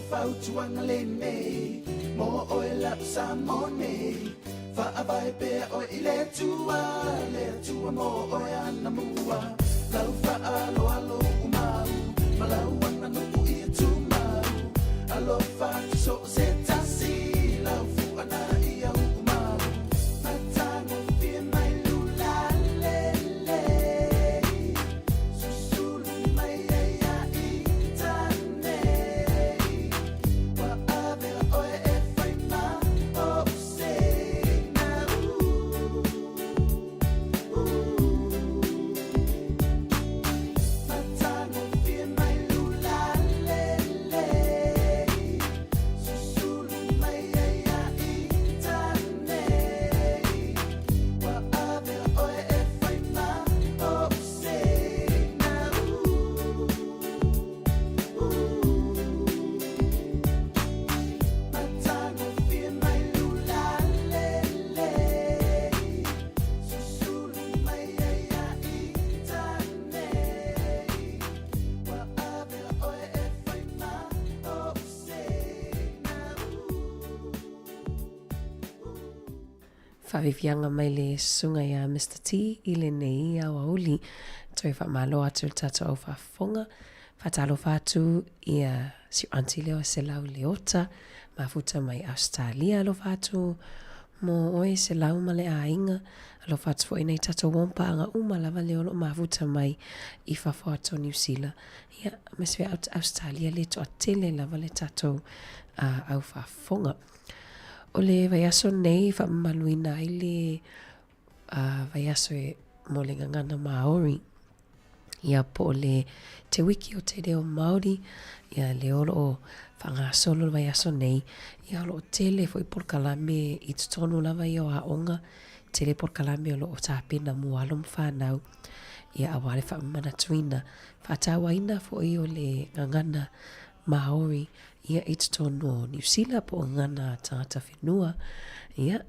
fau tuanga le nei mo o e la Samone fa avai pe o ile tua mo o e ana mua lau fa alo alo umau malau wana no ku i tu mau alo fa so se tasi lau fu ana i au umau matango fie mai lula lele susulu mai ia i tane wa ave o e fai ma o se na matango fie mai lula lele susulu mai ia i tane wa ave o e fai ma o se na matango fie mai lula lele susulu mai ia i tane wa ave o e fai ma o se na Whawiwianga mai le sunga ia Mr. T i le nei au auli. Toi whamalo atu le tato au whafonga. Whatalo whatu ia si anti leo se lau leota. Mafuta mai Australia alo whatu. Mo oe se lau ma le ainga. Alo whatu fo inei tato wompa anga umalawa leo lo mafuta mai i whafo ato New Zealand. Ia, meswe Australia le to atele lava le tato au whafonga. O le vaiaso nei whaamaluina i le vaiaso e mo le ngangana Māori. Ia po le te wiki o te reo Māori. Ia le olo o whangasolo le vaiaso nei. Ia olo o tele fo i porkalame i tutonu lava i o aonga. Tele porkalame olo o tāpena mualom whanau. Ia awale whaamanatuina. Whatawaina fo i o le ngangana Māori. Ia i tutonu o New Zealand po ngana tangata whenua. Ia,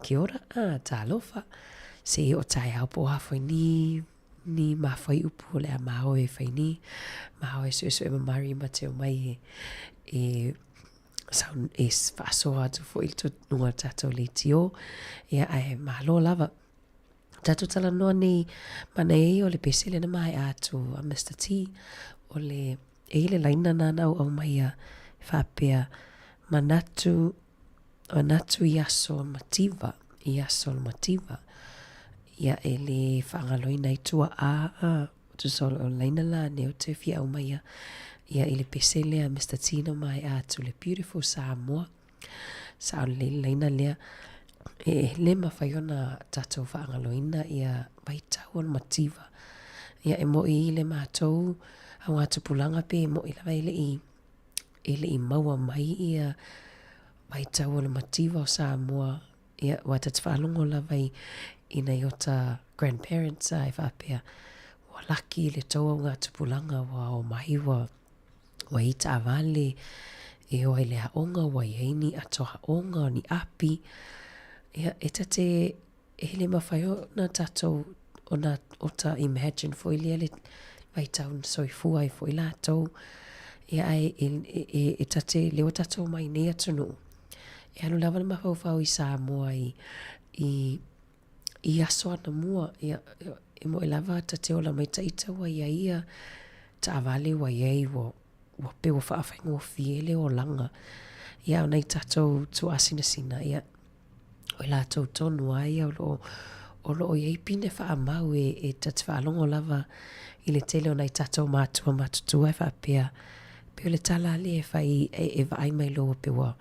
kia ora, tālofa. Se o tai au po hawhai ni mawhai upu le a mao e whai ni. Mao e so e mamari ma te o mai e sound e whaasoa atu fo i nunga tato le tio. Ia ai mahalo lava. Tato tala noa nei mana e o le pesele na mai atu a Mr. T o le e le laina nana au mai a whapea manatu iaso mativa. Iaso mativa. Ia e le whaangaloina i tua tu solo o laina la ne o te fia au mai a. Ia i le pesele a Mr. T na mai atu le beautiful Samoa. Sa le laina lea e le mawhaiona tatou whaangaloina ia baitau o mativa. Ia e mo i le mātou au atu pulanga pe mo i lawa ele i maua mai ia baitau o mativa o Samoa. Ia watatu whaalongo lawa i na iota grandparents e whapea wa laki le taua o ngā tupulanga wa o mai wa i ta avale e o ele haonga wa i eini ato haonga ni api. Ia e tate hele mawhaio na tatou o ta imagine fo ili ele vaitau soifua i fo i lātou. Ia e tate leo tatou mai nei atunu. E anu lawa na mawhau i Samoa i aso ana mua. Ia e mo e lava tate o la mai taita wa ia ta avale wa iei wa pe wa whaafengo fiele o langa. Ia nei tatou tu asina sina. Ia o la tau tonu ai o lo iei pine whaamau e tatu whaalongo lava i le tele o nei tatou mātua matutua e whaapea. Pe o le tala le e whai e vai mai lo pe wa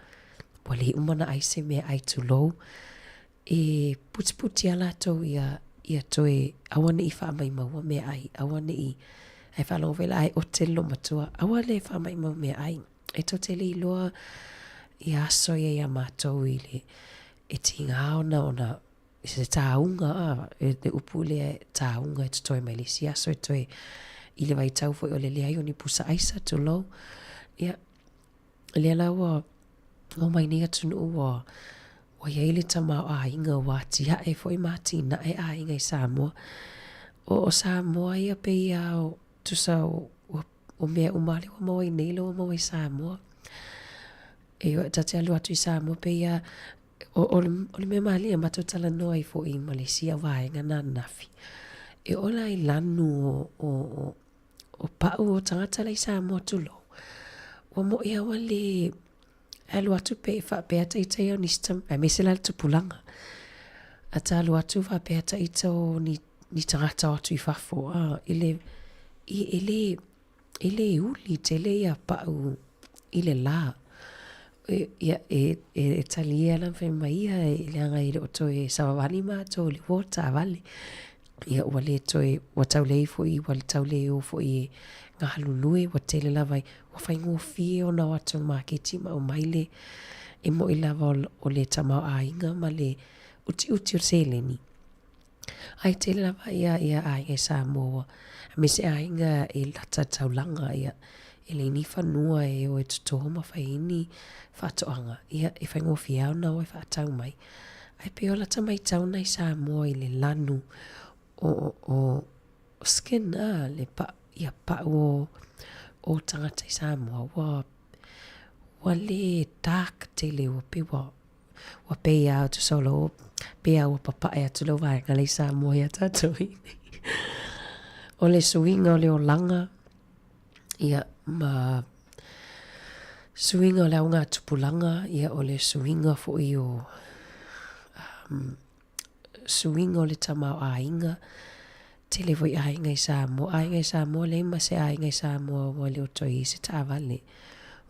le umana aise mea ai tu lo. E puti ala tau ia toe awane i wha mai maua mea ai. Awane i ai whalongo vela ai o te lo matua. Awane i wha mai maua mea ai. E to te li loa i aso ia mātou i le e tinga ona se taunga e upu le taunga e toi mai le sia so e toi i le vai tau foi o le ai oni pusa aisa tu lo. Ia le la wa o mai ni atu wa ia ile tama a inga wa tia e foi mati na e a inga i Samoa. O Samoa ia pe ia tu sa o mea umale wa mo i nei lo mo i Samoa. E o tate alu atu I Samoa pe ia o le mea malia matotala noa I fo I Malaysia vaenga na nafi. E ola I lanu o pau o tangata lai Samoa tulo. Wa mo ia wale alu atu pe fa pe ata ita ia nistam a mesela tupulanga. Ata alu atu fa pe ata ita o ni tangata atu I fafo. Ile uli tele ia pau ile la. E talia lan fe mai le anga ile oto e savavani ma to le wota vale. Ia wale to e wataule fo I wale taule o fo I ngahalului wa tele la vai wa fai ngofie ona watu marketi ma o maile e mo ila o le tamau ainga ma le uti o seleni. Ai tele la vai ia ainga Samoa. Me se ainga e lata taulanga ia ele ni fanua e o tutoho ma fai ni fatoanga. Ia e fai ngofie ona o e fatau mai. Ai pe o lata mai tauna I Samoa I le lanu o skin le pa ia pa o tangata I Samoa wa le dark tele o pe wa pe ia tu solo pe ia o papa ia tu lo vai ngale Samoa ia tatoi o le suinga o le olanga ia ma suinga o le unga tupulanga ia o le suinga fo I o suinga o le tamau ainga tele voi ainga I Samoa le ma se ainga I Samoa wa le oto I se taavale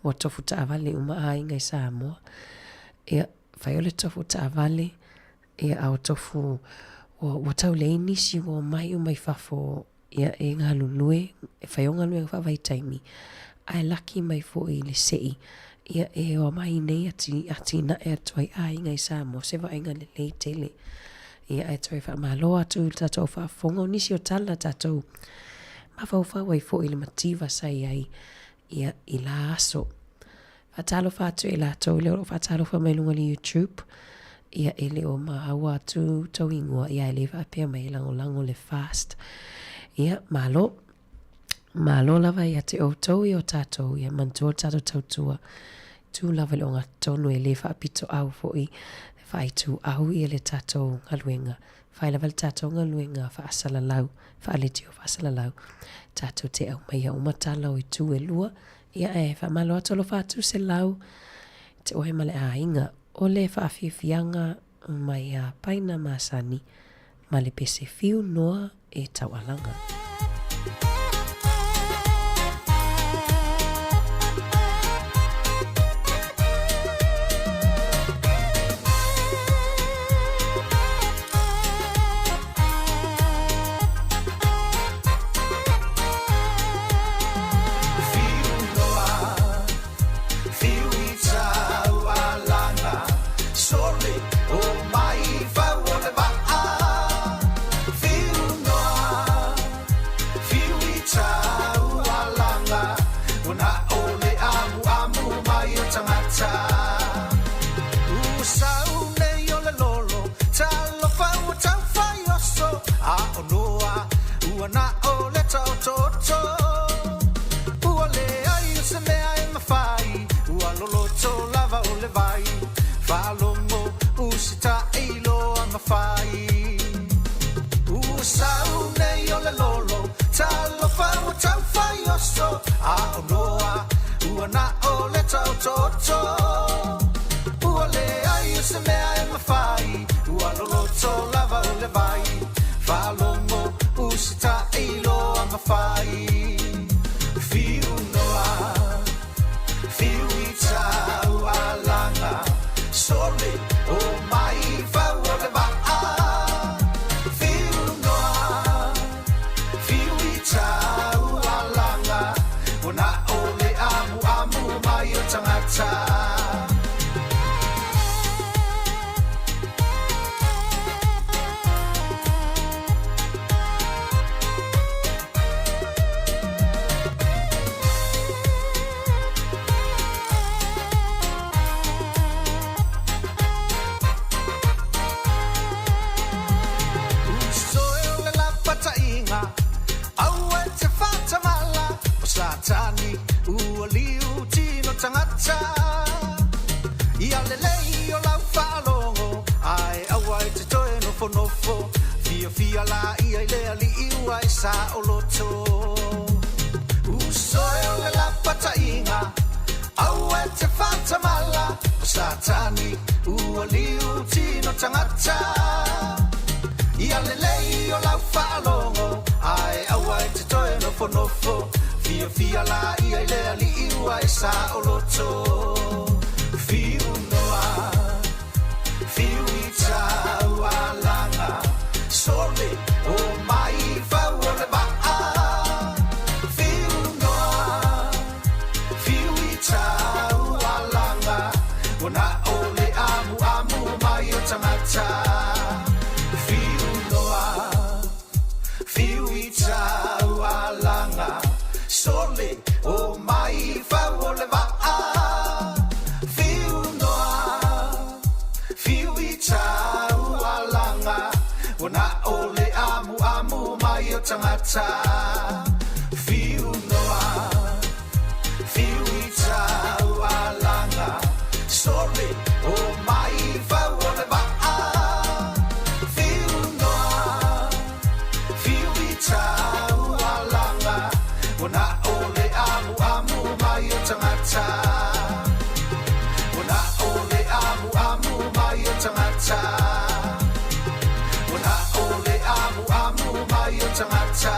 wa tofu taavale uma ainga I Samoa ia fai o le tofu taavale ia au tofu o taule inisi o mai o mai fafo ia e ngā lulue e fai o ngā lue ngā vai taimi ai laki mai fo I le sei ia e o mai nei ati na e atoi ainga I Samoa se va ainga le lei tele ia e toi wha maloa tu tatou wha fonga o nisi o tala tatou ma whau wai fo I le mativa sai ai ia I la aso whatalo wha atu e la tau leo whatalo wha mai lunga li YouTube ia e leo ma awa tu tau ingua ia e le wha pia mai lango le fast ia malo lava ia te o tau I o tatou ia mantua tatou tautua tu lava le o ngā tonu e le wha pito au fo I fai tu au I le tatou ngaluenga. Fai lava le tatou ngaluenga fa asala lau. Fa aleti o fa asala lau. Tatou te au mai au matala o I tu e lua. Ia e fa malo atolo fa atu se lau. Te ohe male a inga. O le fa afiafianga mai a paina masani. Ma le pese fiu noa e tau alanga. Satani, ualiu tino tangata. Ia lelei o lau whaalongo ai awai te toe nofo nofo fia la ia lea li iwa sa o loto Usoe o le la patainga Aue te whantamala Satani ua liu tino tangata Ia lelei o lau whaalongo ai awai te toe nofo nofo fia la ia lea li iwa sa o loto Fiu noa Fiu i tau alanga Sole o mai fau o le maa Fiu noa Fiu i tau alanga Wana o le amu mai o tangata Fiu noa Fiu i tau alanga Sole o mai fau o le maa Wana ole amu mai o tangata Fiu noa Fiu i tau alanga Sole o mai fau o le maa Fiu noa Fiu i tau alanga Wana ole amu mai o tangata Wana ole amu mai o tangata Wana ole amu mai o tangata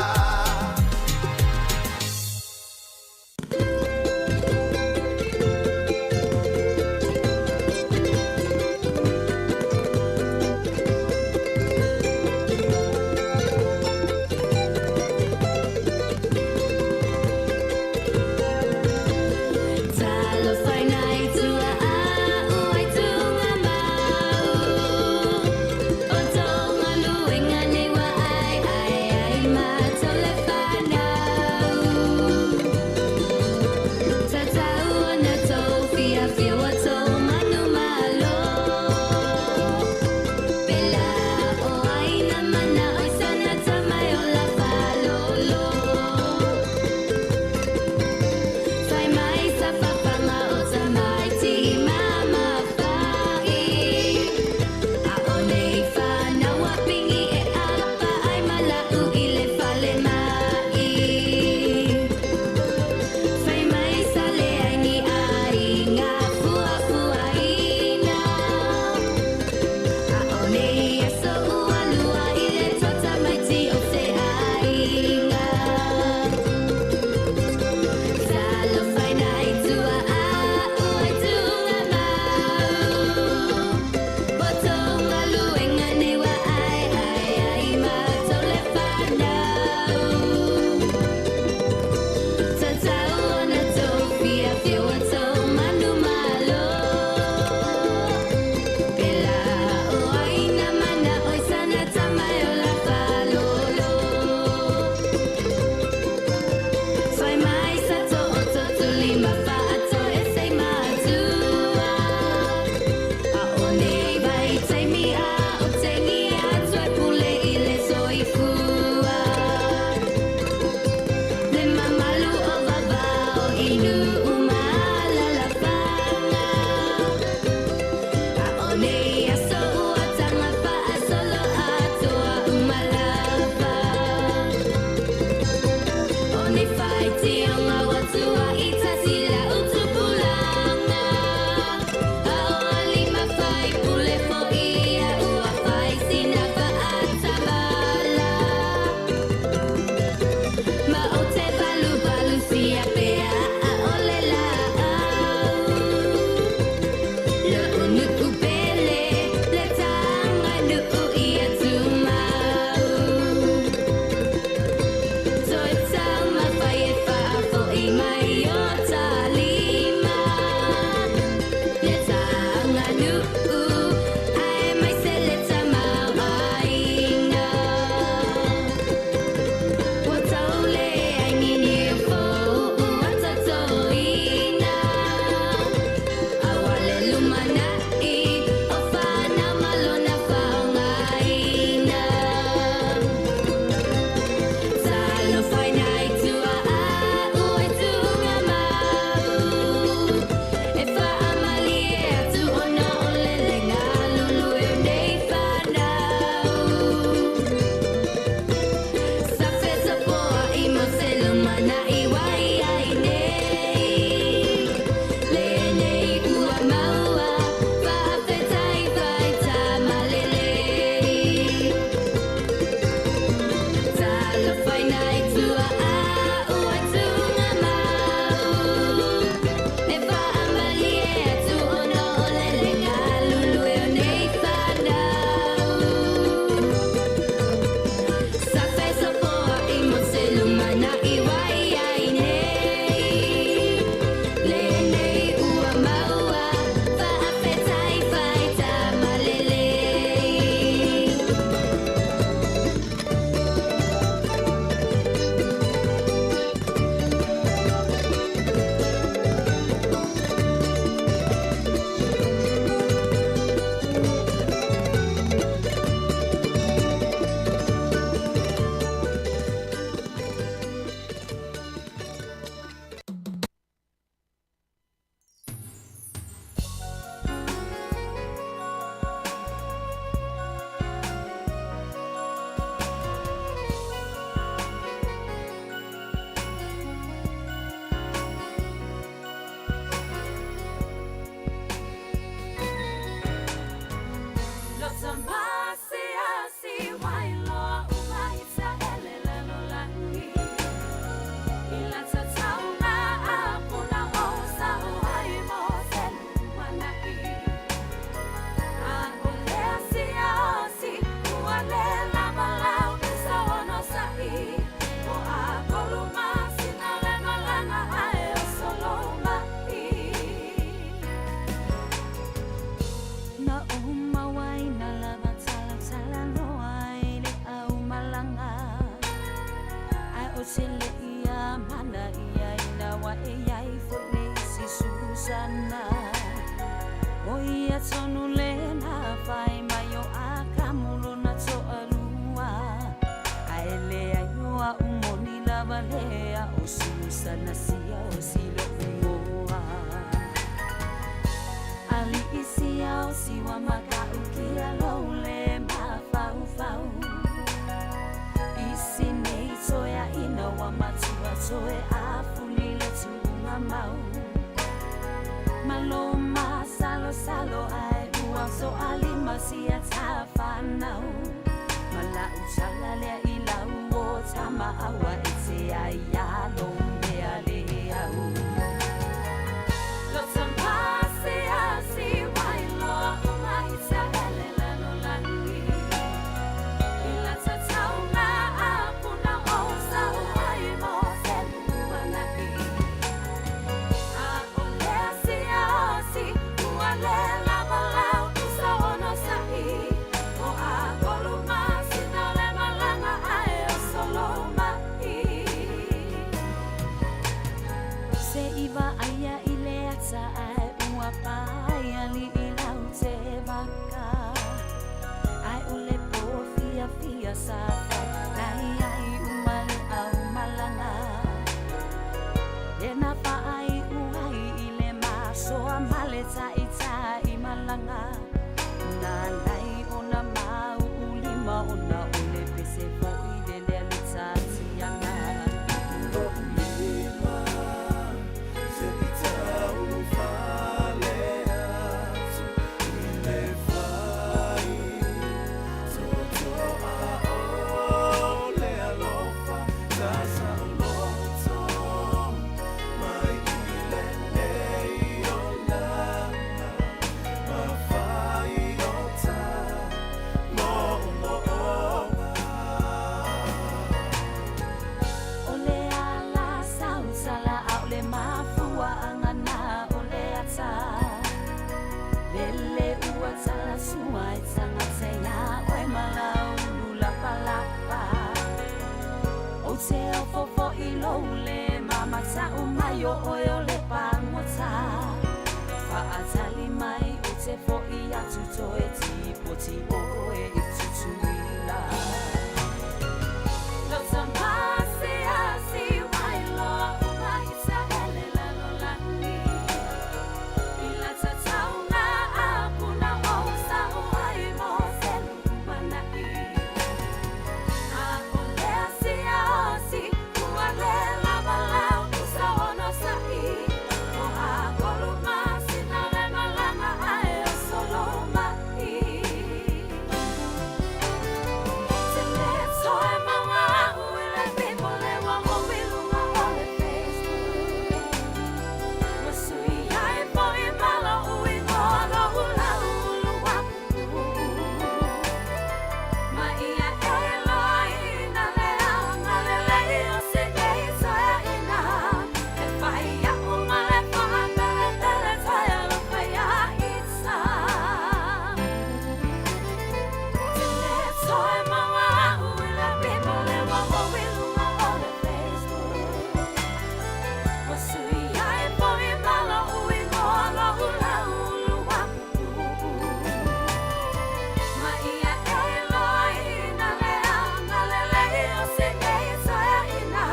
sana o ia tonu le na fai mai o a kamulo na to alua ai le aioa umoni lava lea o susana sia o silo umoa ali isia o siwa maka ukia lo le ma fau fau isi nei soya ina wa matua soe a funile tunga mau Maloma salo salo ai ua so alima sia tafanau Mala usala le ila uo tama awa ete ai alo mea le au Lota mase asi wailo umaita ele lalo langi Ila tatau na apuna osa uai mo selu anaki Safa nai ai umale au malanga Lena fa ai uai ile maso amale ta i malanga Na nai ona mau ulima ona ole pese fo i de le lutati yana Ulima se ita ufale atu ile fai Suai sangat saya oi malau lula palapa O te fofo ilo le mama sa umayo oyo le pangota Fa atali mai o te fo I atu to e ti poti o e itutuila Lota mase asi wailo umaita ele lalo langi Ila tatau na apuna osa uai mo selu manai A ole asia osi uale lava lau usa ono sai O a koluma sinale malanga ai o solo mai Te le toe mawa uile people le wa o wilunga ole Facebook Wasui ai po I malo ui ngolo ula ulu wapu Ma ia eloi na lea ngale lei o se ei soia ina E fai a uma le faha tele tele soia lo fai a itsa Te le toe mawa uile people le wa o wilunga ole Facebook Wasui ai po I malo ui ngolo ula ulu wapu Ma ia eloi na lea ngale lei o se ei soia ina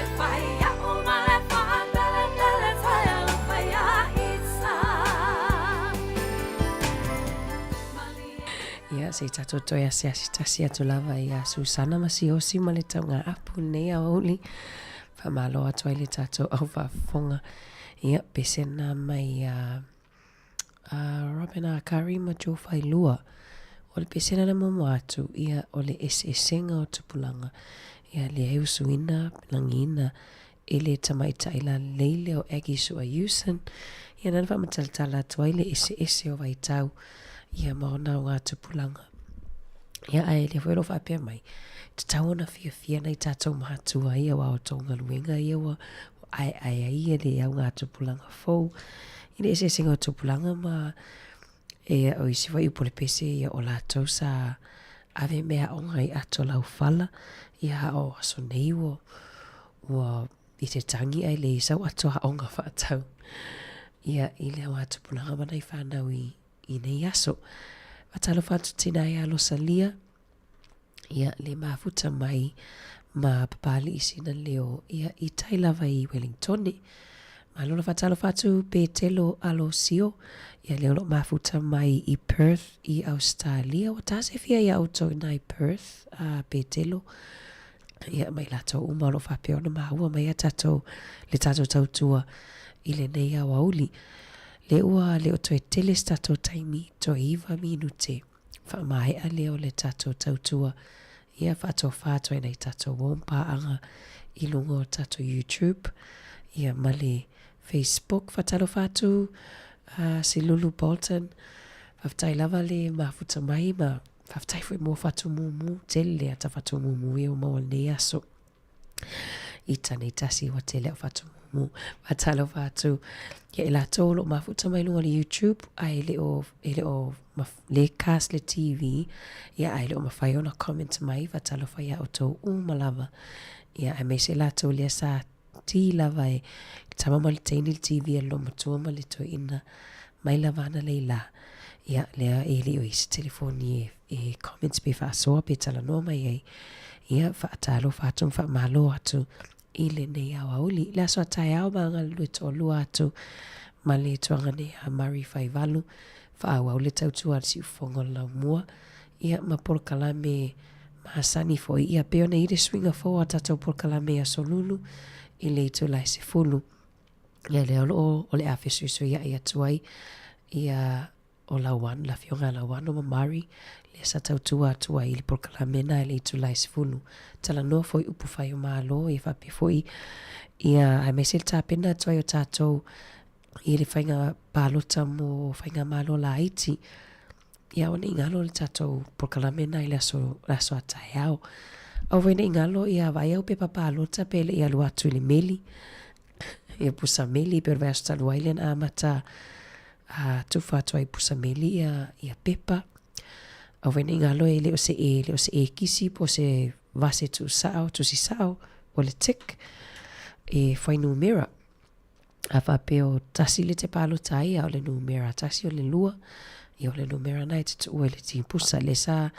E fai a uma le faha tele tele soia lo fai a itsa Ia, se tato toia se asitasi atu lava ia Susana Masiosi ma le taunga apu nei a oli. Whamalo atu ai le tato au whafonga. Ia, pesena mai Robin a Karima jo whailua. O le pesena na momo atu, ia o le esenga o tupulanga. Ia le eusuina, langina, e le tamaita ila leile o egi sua yusen. Ia nan whamataltala atu ai le ese o waitau. Ia maona o ngā tupulanga. Ia ai le whero whapea mai. Te taona fia nei tātou mahatua ia wa o tonga luenga ia wa ai ia le au ngā tupulanga fou. Ine ese singa o tupulanga ma e o isi wa ipo le pese ia o lātou sa ave mea o ngai ato lau fala ia o aso nei wa i te tangi ai le isau ato ha onga whaatau. Ia i le watu punanga mana I whanau I nei aso. Watalo whatu tina ia lo salia. Ia le mafuta mai ma papali isina leo ia I tailawa I Wellington. Malolo whatalo whatu pe telo alo sio. Ia leo lo mafuta mai I Perth I Australia. Watase fia ia auto I Perth pe telo. Ia mai lato umalo whapeo na maua mai atato le tato tautua I le nei a wauli. Le ua leo toe tele stato taimi to iwa minute. Wha mai a leo le tato tautua. Ia whato whato nei tato wompa anga I lungo tato YouTube. Ia male Facebook whatalo whatu si Lulu Bolton. Whaftai lava le mafuta mai ma whaftai fwe mo whatu mumu. Tele ata whatu mumu eo maua nei aso. Ita nei tasi wa tele o whatu mumu. Whatalo whatu. Ia ila tolo mafuta mai lunga le YouTube. Ai leo le cast le TV. Ia ai leo mawhai ona comment mai. Whatalo whai o tau umalava. Ia ai me se la tau lea sa ti lava e tamama le teini le TV alo matua le to ina mai lava ana leila. Ia lea e leo I se telefoni e comments pe wha soa pe tala no mai ei. Ia wha atalo whatum wha malo atu I le nei au auli. Lea soa tai au maanga lue to lua atu ma le tuanga ne a Mari Whaivalu. Wha au au le tautua si ufongo lau mua. Ia ma porkalame ma sani foi. Ia peo ne ire swinga fo a tatou porkalame a solulu. I le tu lai se fulu. Ia le o le awhi suisu ia tuai. Ia o la wan, la fionga la wan o mamari. Le sa tautua tuai I le porkalame na le tu lai se fulu. Tala noa foi upu whai o maalo. Ia whapi foi. Ia ai mesel tāpena tuai o tātou. I le whainga pālota mo whainga maalo la iti. Ia o ne ingalo le tātou porkalame na I le aso atai au. Au vene ingalo ia vai au pe papalota pe le ia lua tu le meli. Ia pusa meli per vai asta lua ilen amata tu fatua I pusa meli ia pepa. Au vene ingalo e leo se e kisi po se vase tu si sao o le tik e foi numera. A fa peo tasi le te palota ia o le numera tasi o le lua. Ia o le numera nai te tu le ti pusa le sa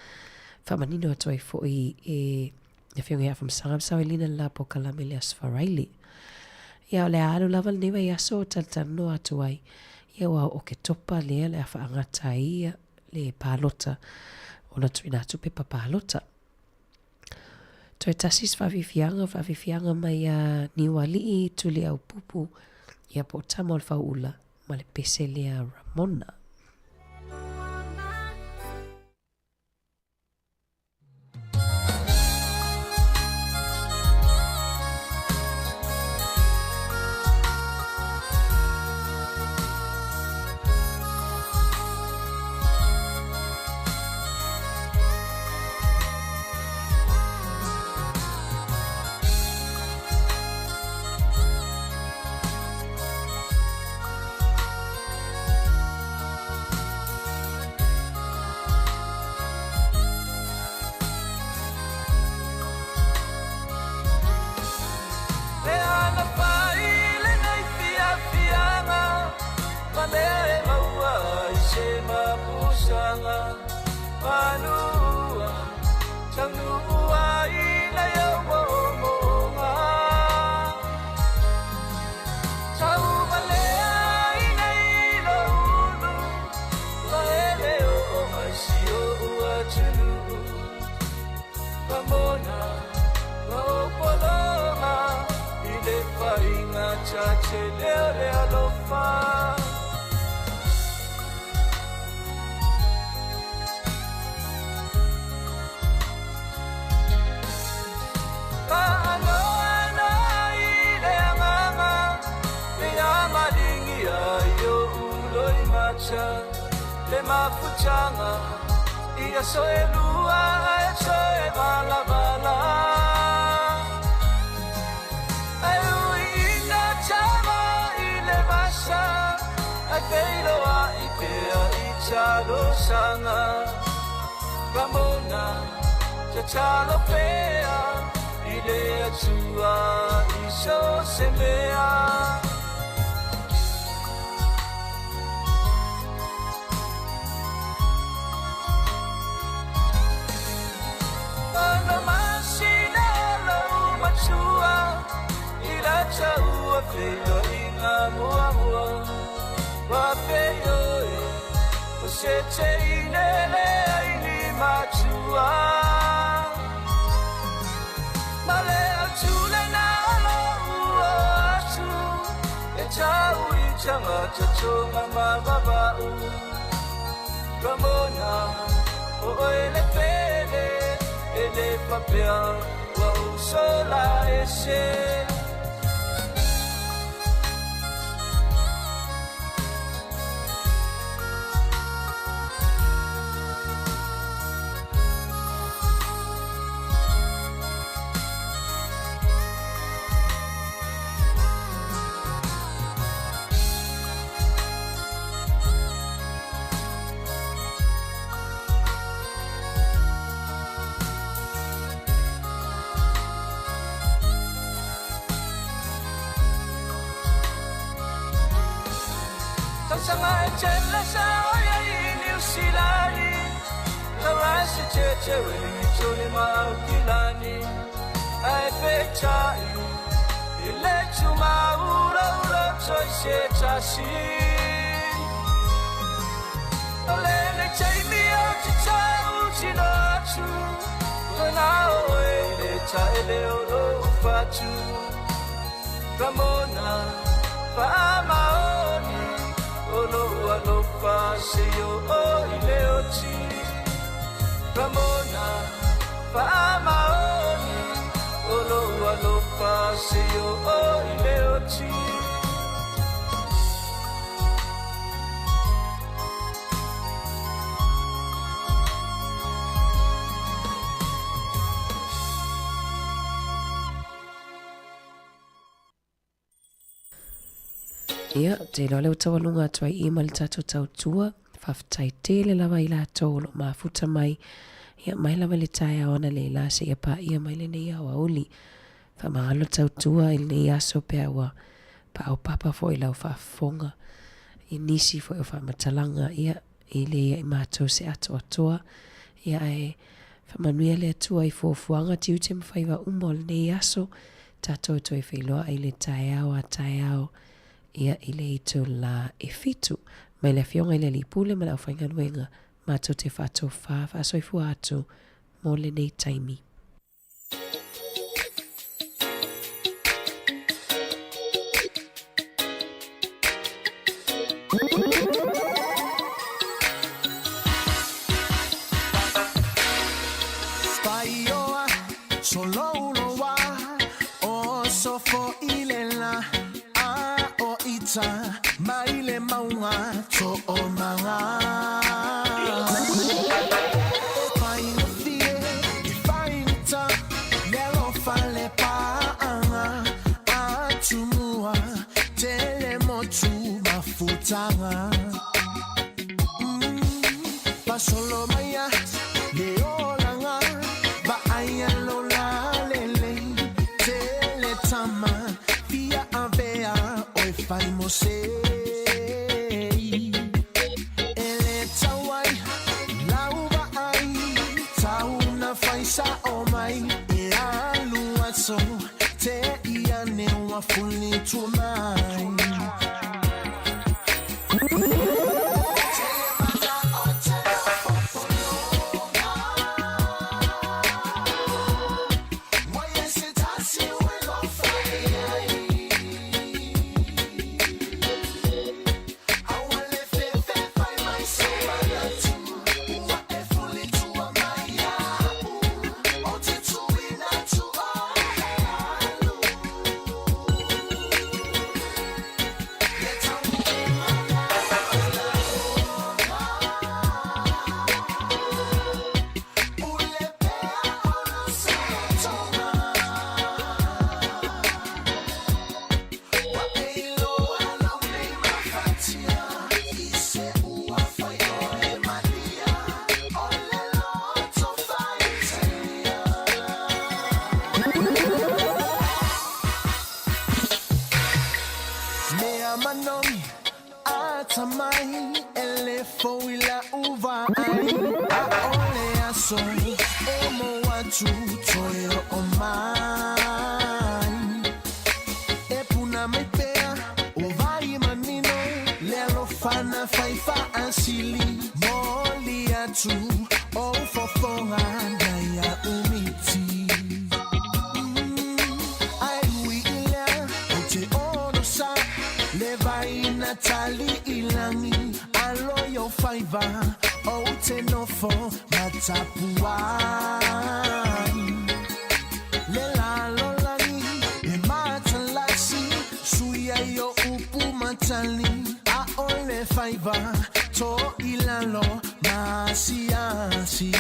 whamanino atoi foi e whiunga from Sāmoa Lina la po kalame le asfaraili. Ia o le alu lava le newa ia so taltano atuai. Ia wa o ke topa lea le awha angata ia le pālota. O na tuina atu pe pālota. Toi tasis whawhiwhianga mai a niwali tu le au pupu. Ia po tamo le whaula ma le pese lea Ramona. Le mafuchanga ia soe lua e soe bala bala ai uina chama I le basa a teilo a ipea I chalo sanga Ramona te chalo pea I le atua I so semea Wapeyoe Osete inele aini matua Male atule na alo uatu Etau ichanga chachonga mababau Ramona Oele pele Ele papea Wa usola ese Sanga chela sa oya New Zealand Lawasi cheche weli choni maukilani Ai pechai Ile chuma ura choi se chasi Olele chaimi au chichau chinochu Wana oele chaele oro ufachu Ramona Pamaoni Olo alofa seyo o ileochi Ramona Pamaoni Olo alofa seyo o ileochi Ia, te loa leo tawalunga atua I mali tato tau tua, whaftai tele lawa I la tolo mafuta mai, ia mai lawa le tae awana le la se ia pa ia mai le nei awa oli, whamahalo tau tua I nei aso pea ua, pa au papa fo I lau whafonga, I nisi fo I whamatalanga ia, I le ia I mātou se ato atoa, ia e whamanuia le atua I fuafuanga tiu te mwhaiwa umo le nei aso, tato to I whailoa I le tae ao, ia I le ito la e fitu, mai le fionga I le lipule ma lau whainga nuenga, mātou te whato wha soifu atu, mō le nei taimi. Spaioa, solo uloa, o sofo ilela, o ita, maile maunga, to o manga. Fainta, lelo fale paanga, atumua, telemotu mafutanga. Pasolo maya, leolanga, ba ayalola lele, teletama, pia avea, oi faimose. Eletawai, lauba ai, tauna faisa omai, ealuaso, te iane wafuli tumai. Manomi atamai elefo ila uva ai aole aso emo watu toyo omai epuna mepea uvai manino lelo na faifa asili moli atu o fofonga na ya umiti ai wila ote onosa levai natali ilangi alo yo faiva ote nofo matapua lela lolani e matalasi suya yo upu matali Faiva to ilalo masiasi